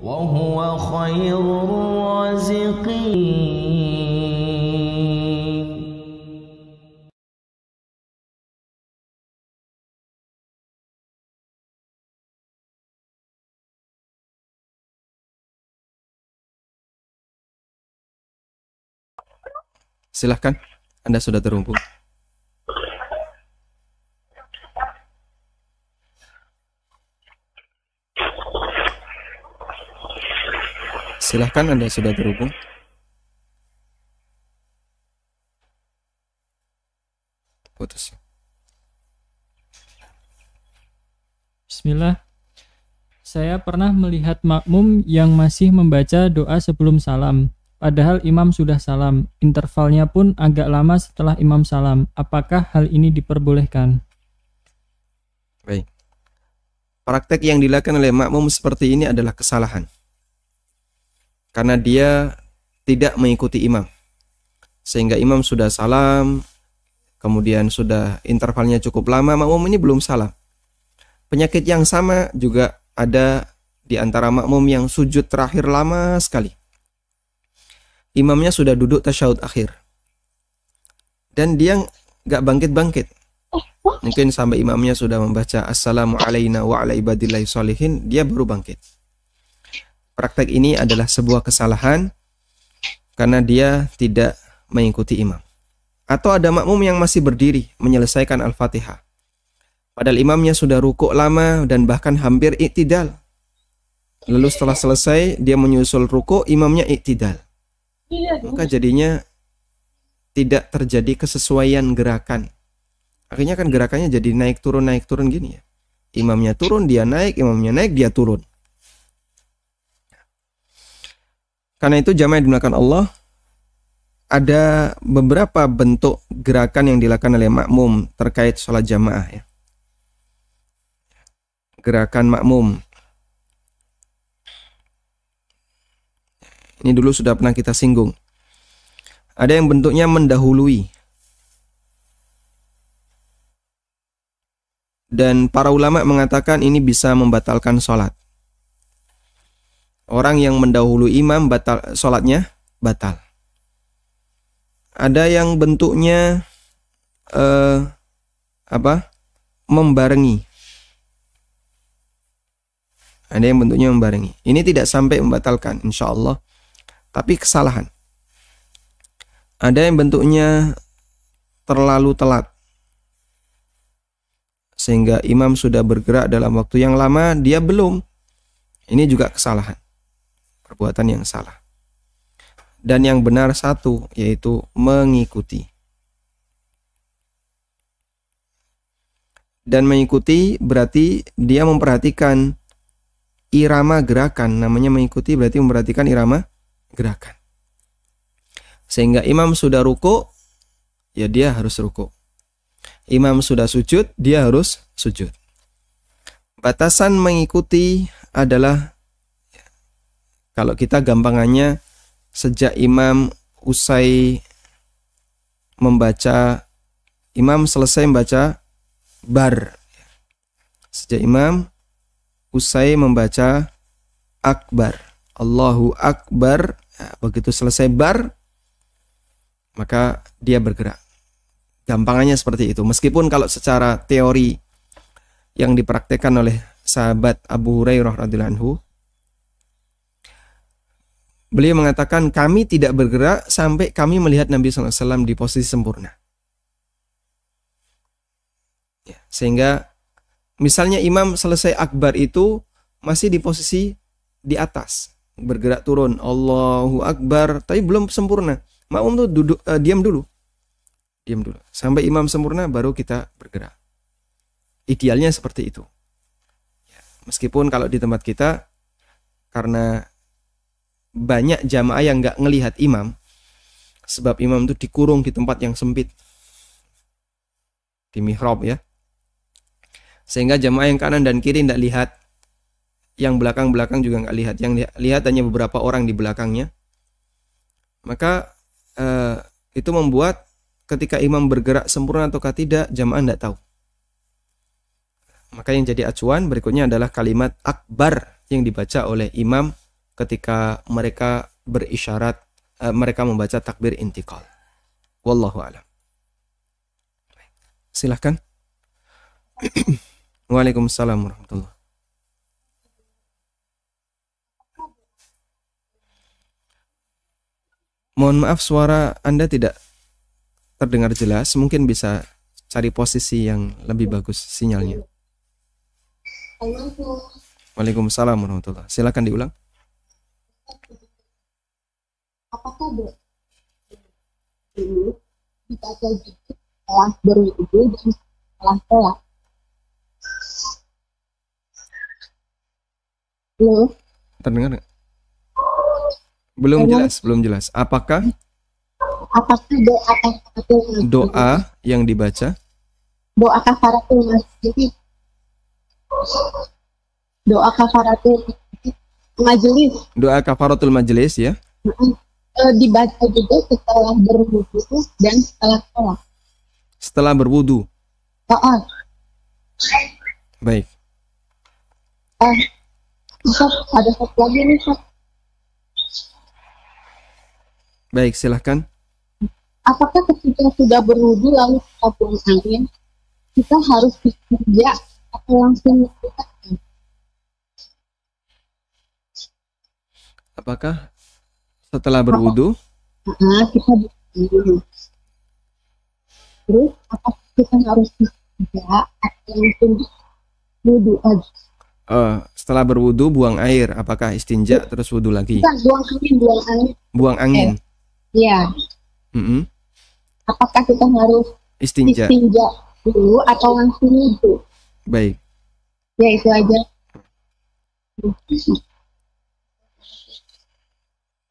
وهو خير الرازقين. Silahkan, Anda sudah terhubung. Silahkan, Anda sudah terhubung. Putus. Bismillah. Saya pernah melihat makmum yang masih membaca doa sebelum salam. Padahal imam sudah salam, intervalnya pun agak lama setelah imam salam. Apakah hal ini diperbolehkan? Baik. Praktek yang dilakukan oleh makmum seperti ini adalah kesalahan. Karena dia tidak mengikuti imam. Sehingga imam sudah salam, kemudian sudah intervalnya cukup lama, makmum ini belum salam. Penyakit yang sama juga ada di antara makmum yang sujud terakhir lama sekali. Imamnya sudah duduk tasyahud akhir. Dan dia nggak bangkit-bangkit. Mungkin sampai imamnya sudah membaca Assalamu alayna wa ala ibadillahi sholihin, dia baru bangkit. Praktek ini adalah sebuah kesalahan karena dia tidak mengikuti imam. Atau ada makmum yang masih berdiri menyelesaikan Al-Fatihah. Padahal imamnya sudah rukuk lama dan bahkan hampir iktidal. Lalu setelah selesai, dia menyusul rukuk, imamnya iktidal. Maka jadinya tidak terjadi kesesuaian gerakan. Akhirnya kan gerakannya jadi naik turun gini ya. Imamnya turun, dia naik, imamnya naik, dia turun. Karena itu jamaah yang dimuliakan Allah, ada beberapa bentuk gerakan yang dilakukan oleh makmum terkait sholat jamaah ya. Gerakan makmum. Ini dulu sudah pernah kita singgung. Ada yang bentuknya mendahului. Dan para ulama mengatakan ini bisa membatalkan sholat. Orang yang mendahului imam sholatnya batal. Ada yang bentuknya membarengi. Ada yang bentuknya membarengi. Ini tidak sampai membatalkan, insya Allah. Tapi kesalahan. Ada yang bentuknya terlalu telat. Sehingga imam sudah bergerak dalam waktu yang lama, dia belum. Ini juga kesalahan. Perbuatan yang salah. Dan yang benar satu, yaitu mengikuti. Dan mengikuti berarti dia memperhatikan irama gerakan. Namanya mengikuti berarti memperhatikan irama gerakan. Sehingga imam sudah ruku, ya dia harus ruku. Imam sudah sujud, dia harus sujud. Batasan mengikuti adalah, kalau kita gampangannya, sejak imam usai membaca, imam selesai membaca bar. Sejak imam usai membaca akbar, Allahu akbar, begitu selesai bar, maka dia bergerak. Gampangannya seperti itu. Meskipun kalau secara teori yang dipraktekkan oleh sahabat Abu Hurairah radhiyallahu anhu, beliau mengatakan kami tidak bergerak sampai kami melihat Nabi SAW di posisi sempurna. Ya, sehingga misalnya imam selesai akbar itu masih di posisi di atas, bergerak turun, Allahu akbar, tapi belum sempurna. Makmum tuh duduk, diam dulu sampai imam sempurna baru kita bergerak. Idealnya seperti itu ya, meskipun kalau di tempat kita karena banyak jamaah yang nggak ngelihat imam, sebab imam itu dikurung di tempat yang sempit, di mihrab ya, sehingga jamaah yang kanan dan kiri tidak lihat, yang belakang-belakang juga nggak lihat, yang lihat hanya beberapa orang di belakangnya. Maka itu membuat ketika imam bergerak sempurna ataukah tidak, jamaah tidak tahu. Maka yang jadi acuan berikutnya adalah kalimat akbar yang dibaca oleh imam ketika mereka berisyarat, mereka membaca takbir intikal. Wallahu a'lam. Silahkan. Waalaikumsalam warahmatullahi. Mohon maaf, suara Anda tidak terdengar jelas. Mungkin bisa cari posisi yang lebih bagus sinyalnya. Waalaikumsalam warahmatullahi. Silakan diulang. Apakah dulu dibaca juga setelah berwudu dan setelah sholat? Halo? Terdengar nggak? Belum jelas. Apakah doa yang dibaca? Doa kafaratul masjid. Doa kafaratul majelis. Doa kafaratul majelis ya. Dibaca juga setelah berwudu dan setelah sholat. Setelah berwudu. Baik. Ustaz, ada satu lagi nih, Ustaz. Baik, silahkan. Apakah ketika sudah berwudu lalu kita buang angin, kita harus istinja atau langsung melakukan? Apakah setelah berwudu? Kita dulu. Terus apakah kita harus istinja atau langsung wudu aja? Setelah berwudu buang air, apakah istinja terus wudu lagi? Bukan, buang angin. Buang angin. Iya. Apakah kita harus istinja dulu atau langsung wudu? Baik. Ya itu aja.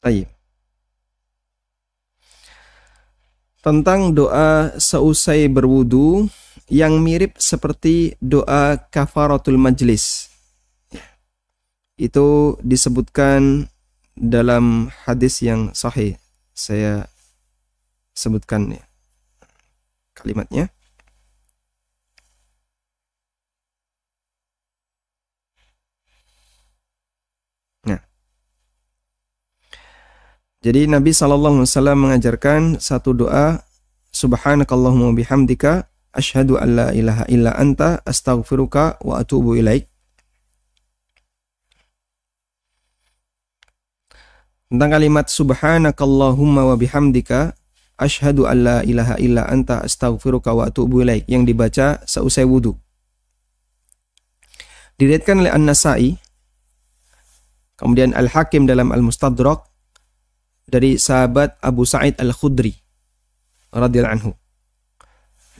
Baik. tentang doa seusai berwudu yang mirip seperti doa kafaratul majlis. Itu disebutkan dalam hadis yang sahih. Saya sebutkan ya, kalimatnya. Nah, jadi Nabi SAW mengajarkan satu doa, Subhanakallahumma bihamdika asyhadu an la ilaha illa anta astaghfiruka wa atubu ilaik. Tentang kalimat Subhanakallahumma wa bihamdika asyhadu an la ilaha illa anta astaghfiruka wa atubu ilaik yang dibaca seusai wudu. Diriwayatkan oleh An-Nasa'i, kemudian Al-Hakim dalam Al-Mustadrak dari sahabat Abu Sa'id Al-Khudri radhiyallahu anhu.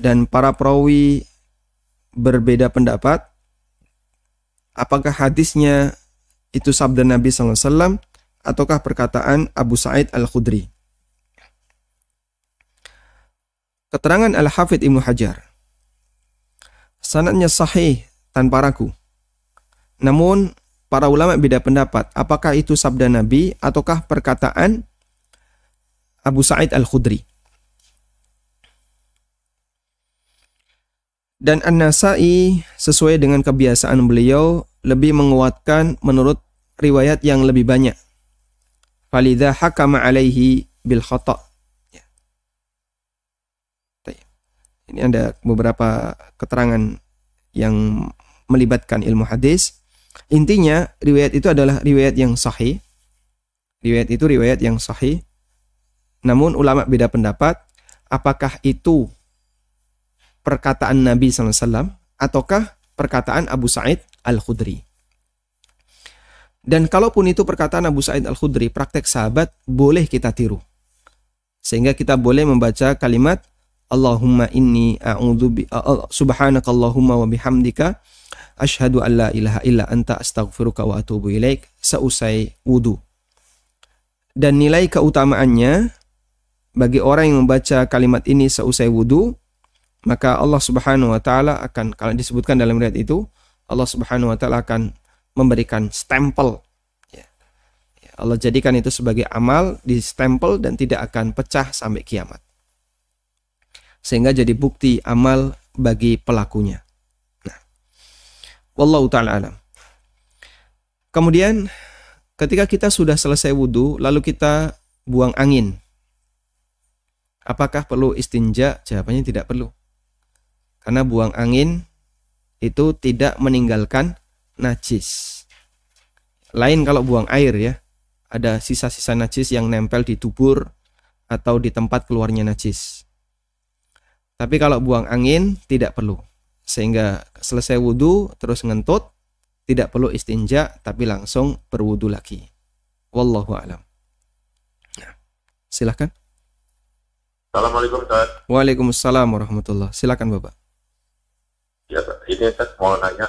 Dan para perawi berbeda pendapat apakah hadisnya itu sabda Nabi SAW ataukah perkataan Abu Sa'id Al-Khudri. Keterangan Al-Hafidh Ibnu Hajar, sanadnya sahih tanpa ragu. Namun para ulama beda pendapat apakah itu sabda Nabi ataukah perkataan Abu Sa'id Al-Khudri. Dan An-Nasa'i sesuai dengan kebiasaan beliau lebih menguatkan menurut riwayat yang lebih banyak. Falidha hakama alaihi bil khata'. Ya. Ini ada beberapa keterangan yang melibatkan ilmu hadis. Intinya riwayat itu adalah riwayat yang sahih. Riwayat itu riwayat yang sahih. Namun ulama beda pendapat apakah itu perkataan Nabi SAW ataukah perkataan Abu Sa'id Al-Khudri. Dan kalaupun itu perkataan Abu Sa'id Al-Khudri, praktek sahabat, boleh kita tiru. Sehingga kita boleh membaca kalimat Allahumma inni subhanakallahumma wa bihamdika asyhadu an la ilaha illa anta astaghfiruka wa atubu ilaik seusai wudu. Dan nilai keutamaannya bagi orang yang membaca kalimat ini seusai wudu, maka Allah Subhanahu wa taala akan, kalau disebutkan dalam riwayat itu, Allah Subhanahu wa taala akan memberikan stempel. Allah jadikan itu sebagai amal, di stempel dan tidak akan pecah sampai kiamat. Sehingga jadi bukti amal bagi pelakunya. Nah, wallahu ta'ala alam. Kemudian ketika kita sudah selesai wudu, lalu kita buang angin. Apakah perlu istinja? Jawabannya tidak perlu. Karena buang angin itu tidak meninggalkan najis. Lain kalau buang air ya, ada sisa-sisa najis yang nempel di dubur atau di tempat keluarnya najis. Tapi kalau buang angin tidak perlu. Sehingga selesai wudu terus ngentut, tidak perlu istinja tapi langsung berwudu lagi. Wallahu a'lam. Nah, silakan. Assalamualaikum Ustaz. Waalaikumsalam warahmatullahi. Silakan Bapak. Ya, ini Ustaz mau nanya.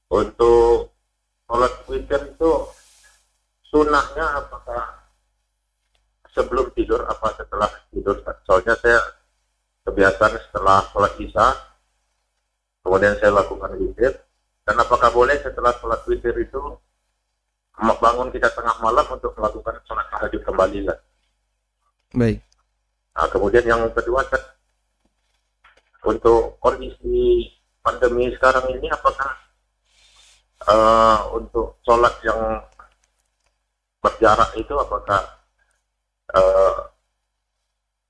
Untuk sholat witir itu sunnahnya apakah sebelum tidur apa setelah tidur? Soalnya saya kebiasaan setelah sholat isya kemudian saya lakukan witir, dan apakah boleh setelah sholat witir itu bangun kita tengah malam untuk melakukan sholat tahajud kembali kan? Baik. Nah, kemudian yang kedua untuk kondisi pandemi sekarang ini apakah untuk sholat yang berjarak itu apakah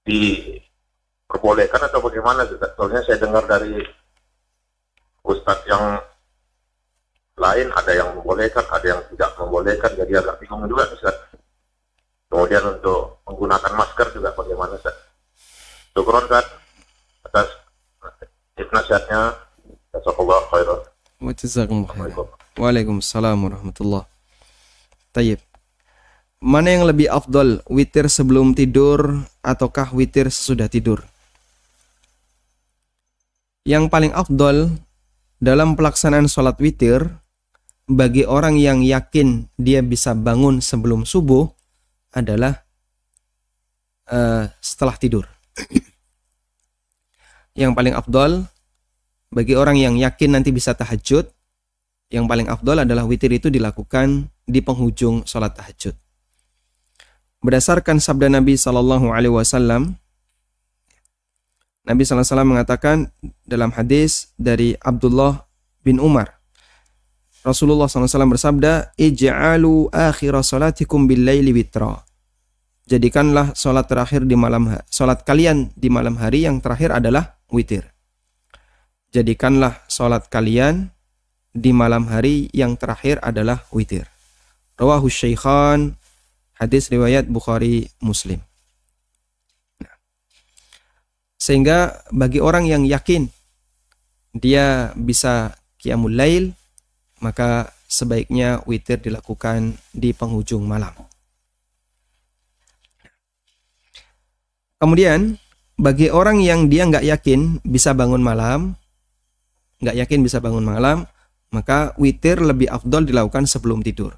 diperbolehkan atau bagaimana? Soalnya saya dengar dari ustadz yang lain ada yang membolehkan, ada yang tidak membolehkan, jadi agak bingung juga Ustaz. Kemudian untuk menggunakan masker juga bagaimana Ustaz? Syukron Ustaz atas nasihatnya. Jazakallahu khairan. Waalaikumsalam warahmatullahi. Tayyib. Mana yang lebih afdal, witir sebelum tidur ataukah witir sesudah tidur? Yang paling afdal dalam pelaksanaan sholat witir bagi orang yang yakin dia bisa bangun sebelum subuh adalah setelah tidur. Yang paling afdol bagi orang yang yakin nanti bisa tahajud, yang paling afdol adalah witir itu dilakukan di penghujung sholat tahajud. Berdasarkan sabda Nabi SAW, Nabi SAW mengatakan dalam hadis dari Abdullah bin Umar, Rasulullah SAW bersabda, "Ij'alu akhira salatikum bil-laili witra." Jadikanlah salat kalian di malam hari yang terakhir adalah witir. Jadikanlah salat kalian di malam hari yang terakhir adalah witir. Rawahu Syaikhan, hadis riwayat Bukhari Muslim. Sehingga bagi orang yang yakin dia bisa qiyamul lail, maka sebaiknya witir dilakukan di penghujung malam. Kemudian bagi orang yang dia nggak yakin bisa bangun malam, maka witir lebih afdol dilakukan sebelum tidur.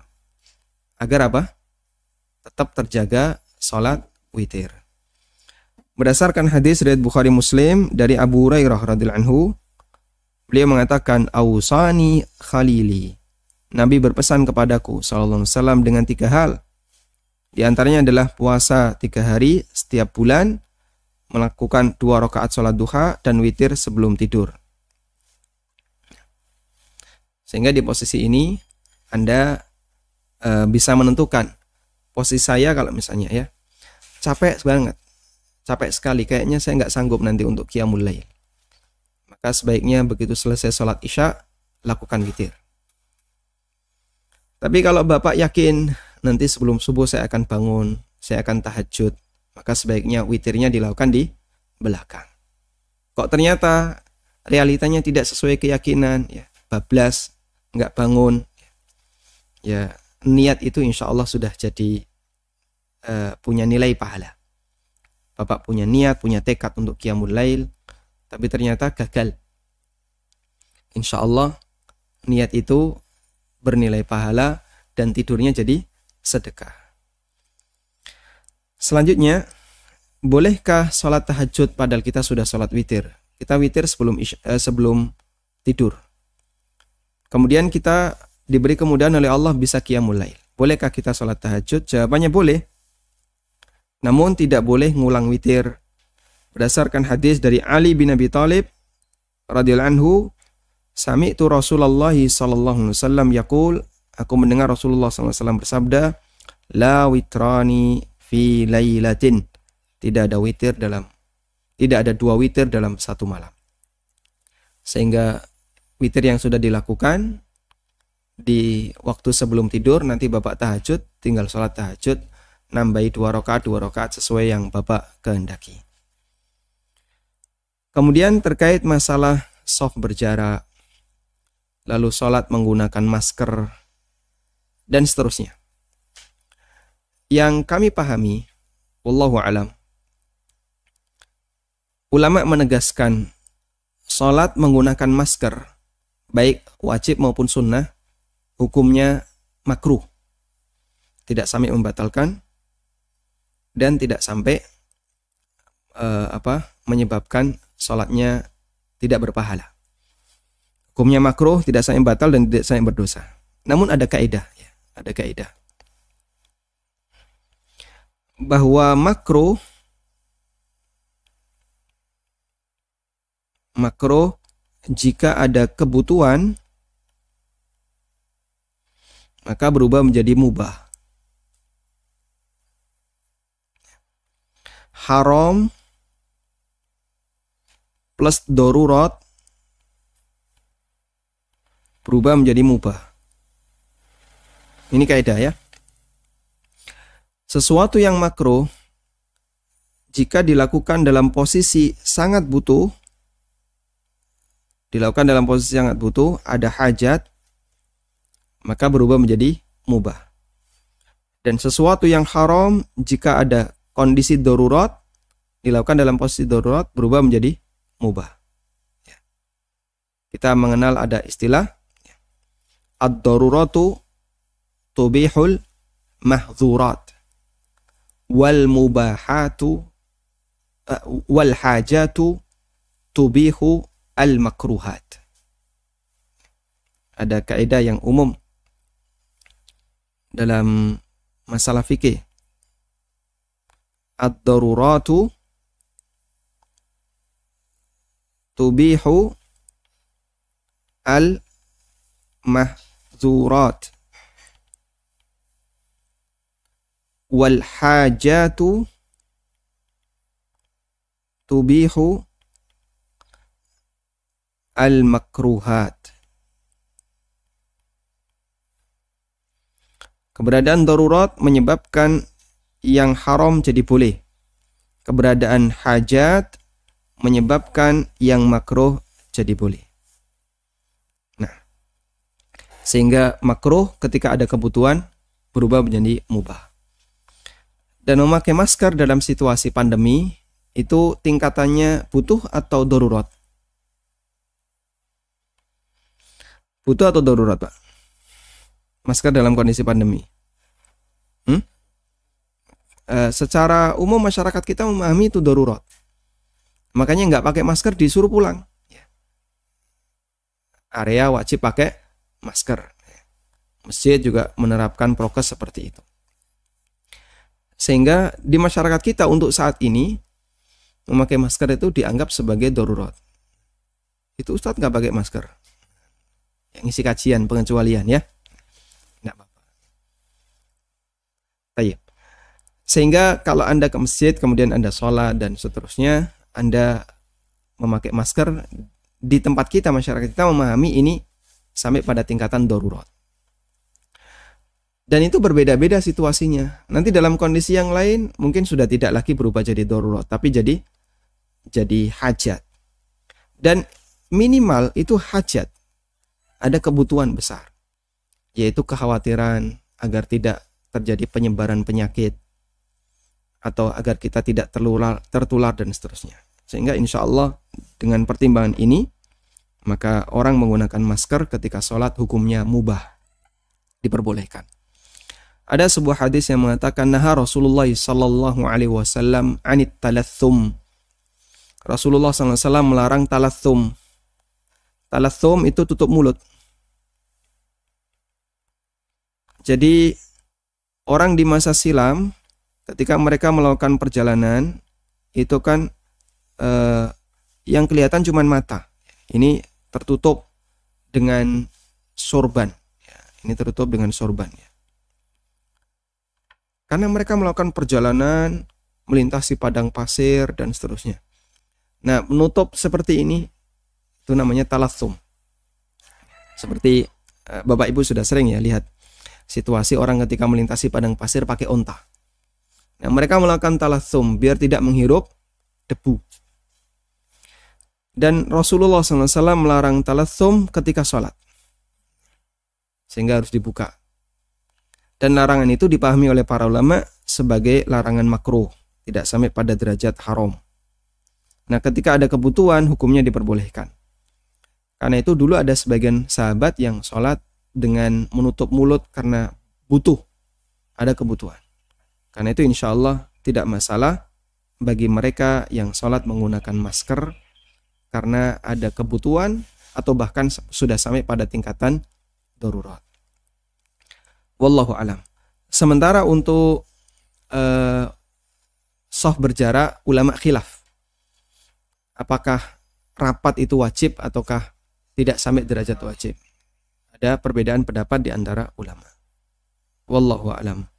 Agar apa? Tetap terjaga sholat witir. Berdasarkan hadis riwayat Bukhari Muslim dari Abu Hurairah radhiyallahu anhu, beliau mengatakan, "Ausani khalili." Nabi berpesan kepadaku sallallahu alaihi wasallam dengan 3 hal. Di antaranya adalah puasa 3 hari setiap bulan, melakukan 2 rakaat sholat duha, dan witir sebelum tidur. Sehingga di posisi ini Anda bisa menentukan. Posisi saya kalau misalnya ya, capek sekali, kayaknya saya nggak sanggup nanti untuk qiyamul lail. Maka sebaiknya begitu selesai sholat isya, lakukan witir. Tapi kalau Bapak yakin nanti sebelum subuh saya akan bangun, saya akan tahajud, maka sebaiknya witirnya dilakukan di belakang. Kok ternyata realitanya tidak sesuai keyakinan, ya bablas, nggak bangun, ya niat itu insya Allah sudah jadi punya nilai pahala. Bapak punya niat, punya tekad untuk qiyamul lail, tapi ternyata gagal. Insya Allah niat itu bernilai pahala dan tidurnya jadi sedekah. Selanjutnya, bolehkah sholat tahajud padahal kita sudah sholat witir? Kita witir sebelum tidur. Kemudian kita diberi kemudahan oleh Allah bisa qiyamul lail. Bolehkah kita sholat tahajud? Jawabannya boleh. Namun tidak boleh ngulang witir. Berdasarkan hadis dari Ali bin Abi Thalib radhiyallahu anhu, sami'tu Rasulullah sallallahu alaihi wasallam yaqul, aku mendengar Rasulullah sallallahu alaihi wasallam bersabda, la witrani fi lailatin. Tidak ada 2 witir dalam satu malam. Sehingga witir yang sudah dilakukan di waktu sebelum tidur, nanti Bapak tahajud, tinggal sholat tahajud, nambahi 2 rakaat sesuai yang Bapak kehendaki. Kemudian terkait masalah shaf berjarak, lalu sholat menggunakan masker, dan seterusnya. Yang kami pahami, wallahu a'lam, ulama menegaskan sholat menggunakan masker, baik wajib maupun sunnah, hukumnya makruh. Tidak sampai membatalkan dan tidak sampai menyebabkan sholatnya tidak berpahala. Hukumnya makruh, tidak sampai batal dan tidak sampai berdosa. Namun ada kaidah, ya, ada kaidah bahwa makruh jika ada kebutuhan maka berubah menjadi mubah. Haram plus darurat berubah menjadi mubah. Ini kaidah ya. Sesuatu yang makruh jika dilakukan dalam posisi sangat butuh, ada hajat, maka berubah menjadi mubah. Dan sesuatu yang haram jika ada kondisi darurat, dilakukan dalam posisi darurat, berubah menjadi mubah. Ya. Kita mengenal ada istilah ad-daruratu tubihul mahzurat wal mubahatu wal hajatu tubihu al makruhat. Ada kaidah yang umum dalam masalah fikih. Ad-daruratu tubihu al-mahzurat wal hajatu tubihu al-makruhat. Keberadaan darurat menyebabkan yang haram jadi boleh. Keberadaan hajat menyebabkan yang makruh jadi boleh. Nah, sehingga makruh ketika ada kebutuhan berubah menjadi mubah. Dan memakai masker dalam situasi pandemi itu tingkatannya butuh atau darurat? Butuh atau darurat, Pak? Masker dalam kondisi pandemi. Secara umum masyarakat kita memahami itu darurat. Makanya nggak pakai masker disuruh pulang. Area wajib pakai masker. Masjid juga menerapkan prokes seperti itu. Sehingga di masyarakat kita untuk saat ini memakai masker itu dianggap sebagai darurat. Itu Ustadz nggak pakai masker. Yang ngisi kajian pengecualian ya. Nggak apa-apa. Tayyib. Sehingga kalau Anda ke masjid, kemudian Anda sholat dan seterusnya, Anda memakai masker, di tempat kita, masyarakat kita memahami ini sampai pada tingkatan darurat. Dan itu berbeda-beda situasinya. Nanti dalam kondisi yang lain, mungkin sudah tidak lagi berubah jadi darurat, tapi jadi hajat. Dan minimal itu hajat. Ada kebutuhan besar, yaitu kekhawatiran agar tidak terjadi penyebaran penyakit, atau agar kita tidak tertular dan seterusnya. Sehingga insya Allah dengan pertimbangan ini, maka orang menggunakan masker ketika sholat hukumnya mubah, diperbolehkan. Ada sebuah hadis yang mengatakan naha Rasulullah sallallahu alaihi wasallam anit talathum. Rasulullah sallallahu alaihi wasallam melarang talathum. Talathum itu tutup mulut. Jadi orang di masa silam ketika mereka melakukan perjalanan itu kan yang kelihatan cuma mata. Ini tertutup dengan sorban. Ini tertutup dengan sorban. Karena mereka melakukan perjalanan melintasi padang pasir dan seterusnya. Nah, menutup seperti ini itu namanya talathum. Seperti Bapak Ibu sudah sering ya lihat situasi orang ketika melintasi padang pasir pakai onta. Nah, mereka melakukan talathum biar tidak menghirup debu. Dan Rasulullah SAW melarang talathum ketika sholat. Sehingga harus dibuka. Dan larangan itu dipahami oleh para ulama sebagai larangan makruh. Tidak sampai pada derajat haram. Nah, ketika ada kebutuhan, hukumnya diperbolehkan. Karena itu dulu ada sebagian sahabat yang sholat dengan menutup mulut karena butuh. Ada kebutuhan. Karena itu insya Allah tidak masalah bagi mereka yang sholat menggunakan masker karena ada kebutuhan atau bahkan sudah sampai pada tingkatan darurat. Wallahu alam. Sementara untuk soft berjarak, ulama khilaf. Apakah rapat itu wajib ataukah tidak sampai derajat wajib? Ada perbedaan pendapat di antara ulama. Wallahu alam.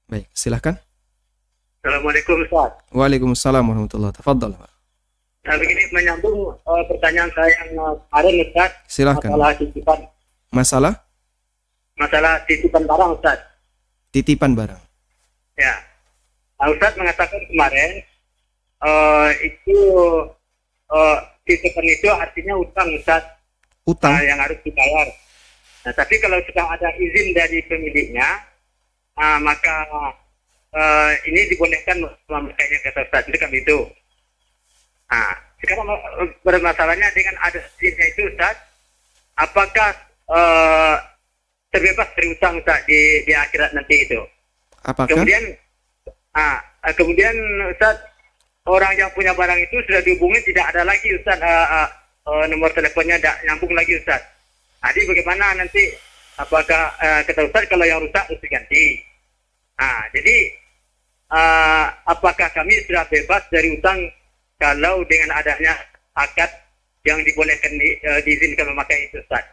Baik, silahkan. Assalamualaikum Ustaz. Waalaikumsalam warahmatullahi wabarakatuh. Tafadhal, Pak. Nah, begini menyambung pertanyaan saya yang kemarin Ustaz. Silahkan. Masalah titipan barang Ustaz. Titipan barang. Ya. Nah, Ustaz mengatakan kemarin itu titipan itu artinya utang Ustaz. Utang yang harus dibayar. Nah, tapi kalau sudah ada izin dari pemiliknya, maka ini dibolehkan memakainya kata Ustaz. Jadi kan itu. Nah, sekarang bermasalahnya dengan ada izinnya itu Ustaz, apakah terbebas dari utang Ustaz di akhirat nanti itu? apakah? Kemudian Ustaz, orang yang punya barang itu sudah dihubungi, tidak ada lagi Ustaz, nomor teleponnya tidak nyambung lagi Ustaz. Jadi bagaimana nanti, apakah kata Ustaz kalau yang rusak harus diganti? Jadi apakah kami sudah bebas dari utang kalau dengan adanya akad yang dibolehkan diizinkan memakai itu Ustaz?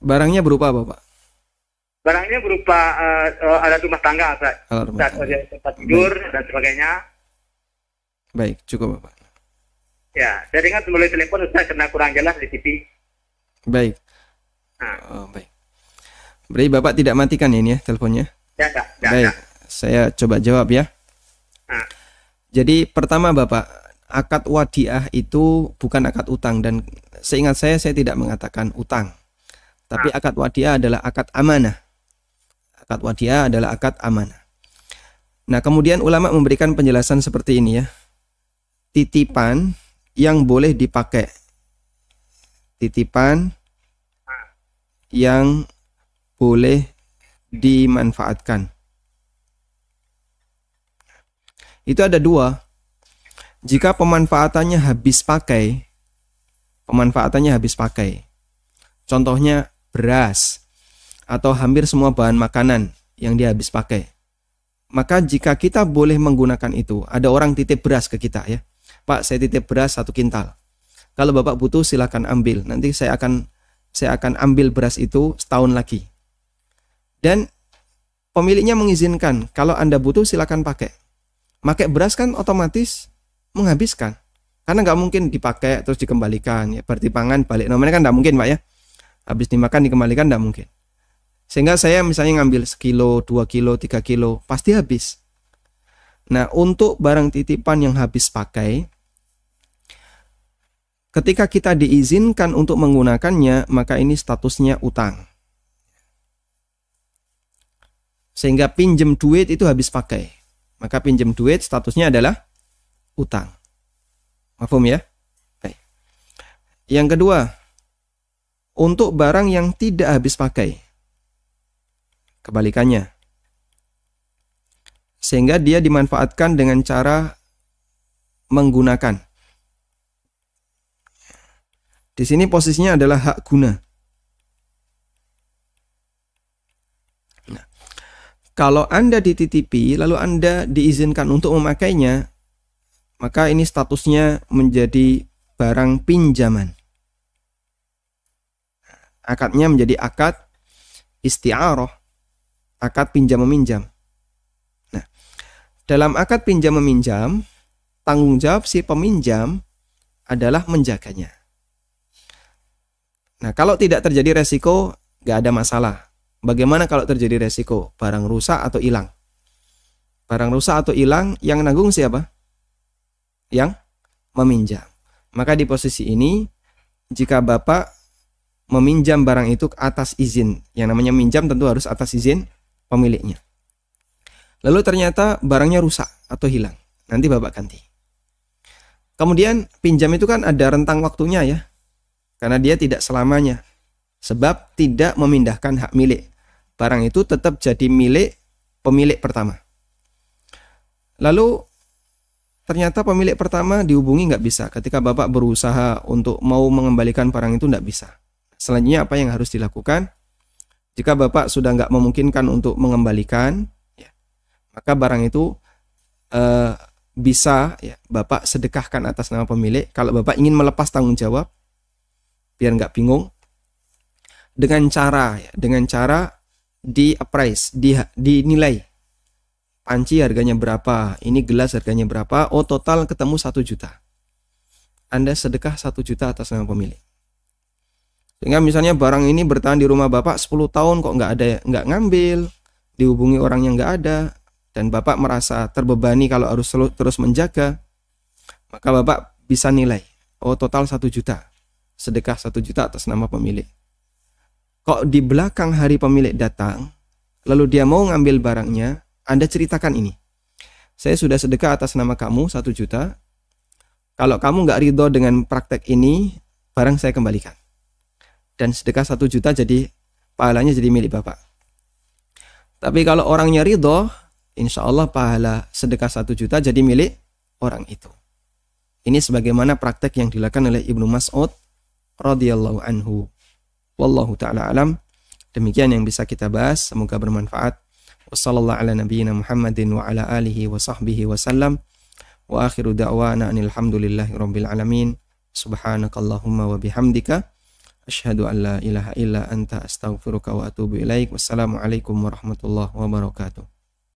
Barangnya berupa apa, Pak? Barangnya berupa alat rumah tangga, Ustaz. Alat rumah tangga. Tempat tidur dan sebagainya. Baik, cukup, Bapak. Ya, saya dengar melalui telepon Ustaz karena kurang jelas di TV. Baik. Baik. Berarti Bapak tidak matikan ya ini ya teleponnya? Tidak. Baik, saya coba jawab ya. Jadi pertama Bapak, akad wadiah itu bukan akad utang, dan seingat saya tidak mengatakan utang. Tapi akad wadiah adalah akad amanah. Akad wadiah adalah akad amanah. Nah, kemudian ulama memberikan penjelasan seperti ini ya. Titipan yang boleh dipakai. Titipan yang boleh dimanfaatkan. Itu ada dua. Jika pemanfaatannya habis pakai, contohnya beras atau hampir semua bahan makanan yang dia habis pakai, maka jika kita boleh menggunakan itu, ada orang titip beras ke kita ya, Pak, saya titip beras 1 kintal. Kalau Bapak butuh silakan ambil. Nanti saya akan ambil beras itu setahun lagi. Dan pemiliknya mengizinkan, kalau Anda butuh silakan pakai. Pakai beras kan otomatis menghabiskan. Karena nggak mungkin dipakai terus dikembalikan. Ya, pertimbangan balik nomornya kan nggak mungkin, Pak ya. Habis dimakan dikembalikan nggak mungkin. Sehingga saya misalnya ngambil 1 kilo, 2 kilo, 3 kilo, pasti habis. Nah, untuk barang titipan yang habis pakai, ketika kita diizinkan untuk menggunakannya, maka ini statusnya utang. Sehingga pinjam duit itu habis pakai, maka pinjam duit statusnya adalah utang. Mafhum ya? Baik. Yang kedua, untuk barang yang tidak habis pakai, kebalikannya. Sehingga dia dimanfaatkan dengan cara menggunakan. Di sini posisinya adalah hak guna. Nah, kalau Anda dititipi lalu Anda diizinkan untuk memakainya, maka ini statusnya menjadi barang pinjaman. Akadnya menjadi akad isti'arah, akad pinjam-meminjam. Nah, dalam akad pinjam-meminjam, tanggung jawab si peminjam adalah menjaganya. Nah, kalau tidak terjadi resiko, nggak ada masalah. Bagaimana kalau terjadi resiko? Barang rusak atau hilang. Barang rusak atau hilang, yang nanggung siapa? Yang meminjam. Maka di posisi ini, jika Bapak meminjam barang itu atas izin, yang namanya minjam tentu harus atas izin pemiliknya. Lalu ternyata barangnya rusak atau hilang, nanti Bapak ganti. Kemudian pinjam itu kan ada rentang waktunya ya, karena dia tidak selamanya, sebab tidak memindahkan hak milik. Barang itu tetap jadi milik pemilik pertama. Lalu ternyata pemilik pertama dihubungi nggak bisa. Ketika Bapak berusaha untuk mau mengembalikan barang itu nggak bisa. Selanjutnya apa yang harus dilakukan? Jika Bapak sudah nggak memungkinkan untuk mengembalikan, ya, maka barang itu bisa ya, Bapak sedekahkan atas nama pemilik. Kalau Bapak ingin melepas tanggung jawab, biar nggak bingung, dengan cara di-appraise, dinilai. Panci harganya berapa, ini gelas harganya berapa, oh total ketemu 1 juta. Anda sedekah 1 juta atas nama pemilik. Sehingga misalnya barang ini bertahan di rumah Bapak 10 tahun kok nggak ngambil, dihubungi orang yang nggak ada, dan Bapak merasa terbebani kalau harus terus menjaga, maka Bapak bisa nilai, oh total 1 juta, sedekah 1 juta atas nama pemilik. Kok di belakang hari pemilik datang, lalu dia mau ngambil barangnya, Anda ceritakan ini. Saya sudah sedekah atas nama kamu 1 juta, kalau kamu nggak ridho dengan praktek ini, barang saya kembalikan. Dan sedekah 1 juta jadi pahalanya jadi milik Bapak. Tapi kalau orangnya ridho, insya Allah pahala sedekah 1 juta jadi milik orang itu. Ini sebagaimana praktek yang dilakukan oleh Ibnu Mas'ud radhiyallahu anhu. Wallahu ta'ala alam. Demikian yang bisa kita bahas, semoga bermanfaat. Wassallallahu ala nabiyyina Muhammadin wa ala alihi wa sahbihi wa sallam. Wa akhiru da'wana anilhamdulillahi rabbil alamin. Subhanakallahumma wa bihamdika asyhadu an la ilaha illa anta astaghfiruka wa atubu ilaik. Wassalamualaikum warahmatullahi wabarakatuh.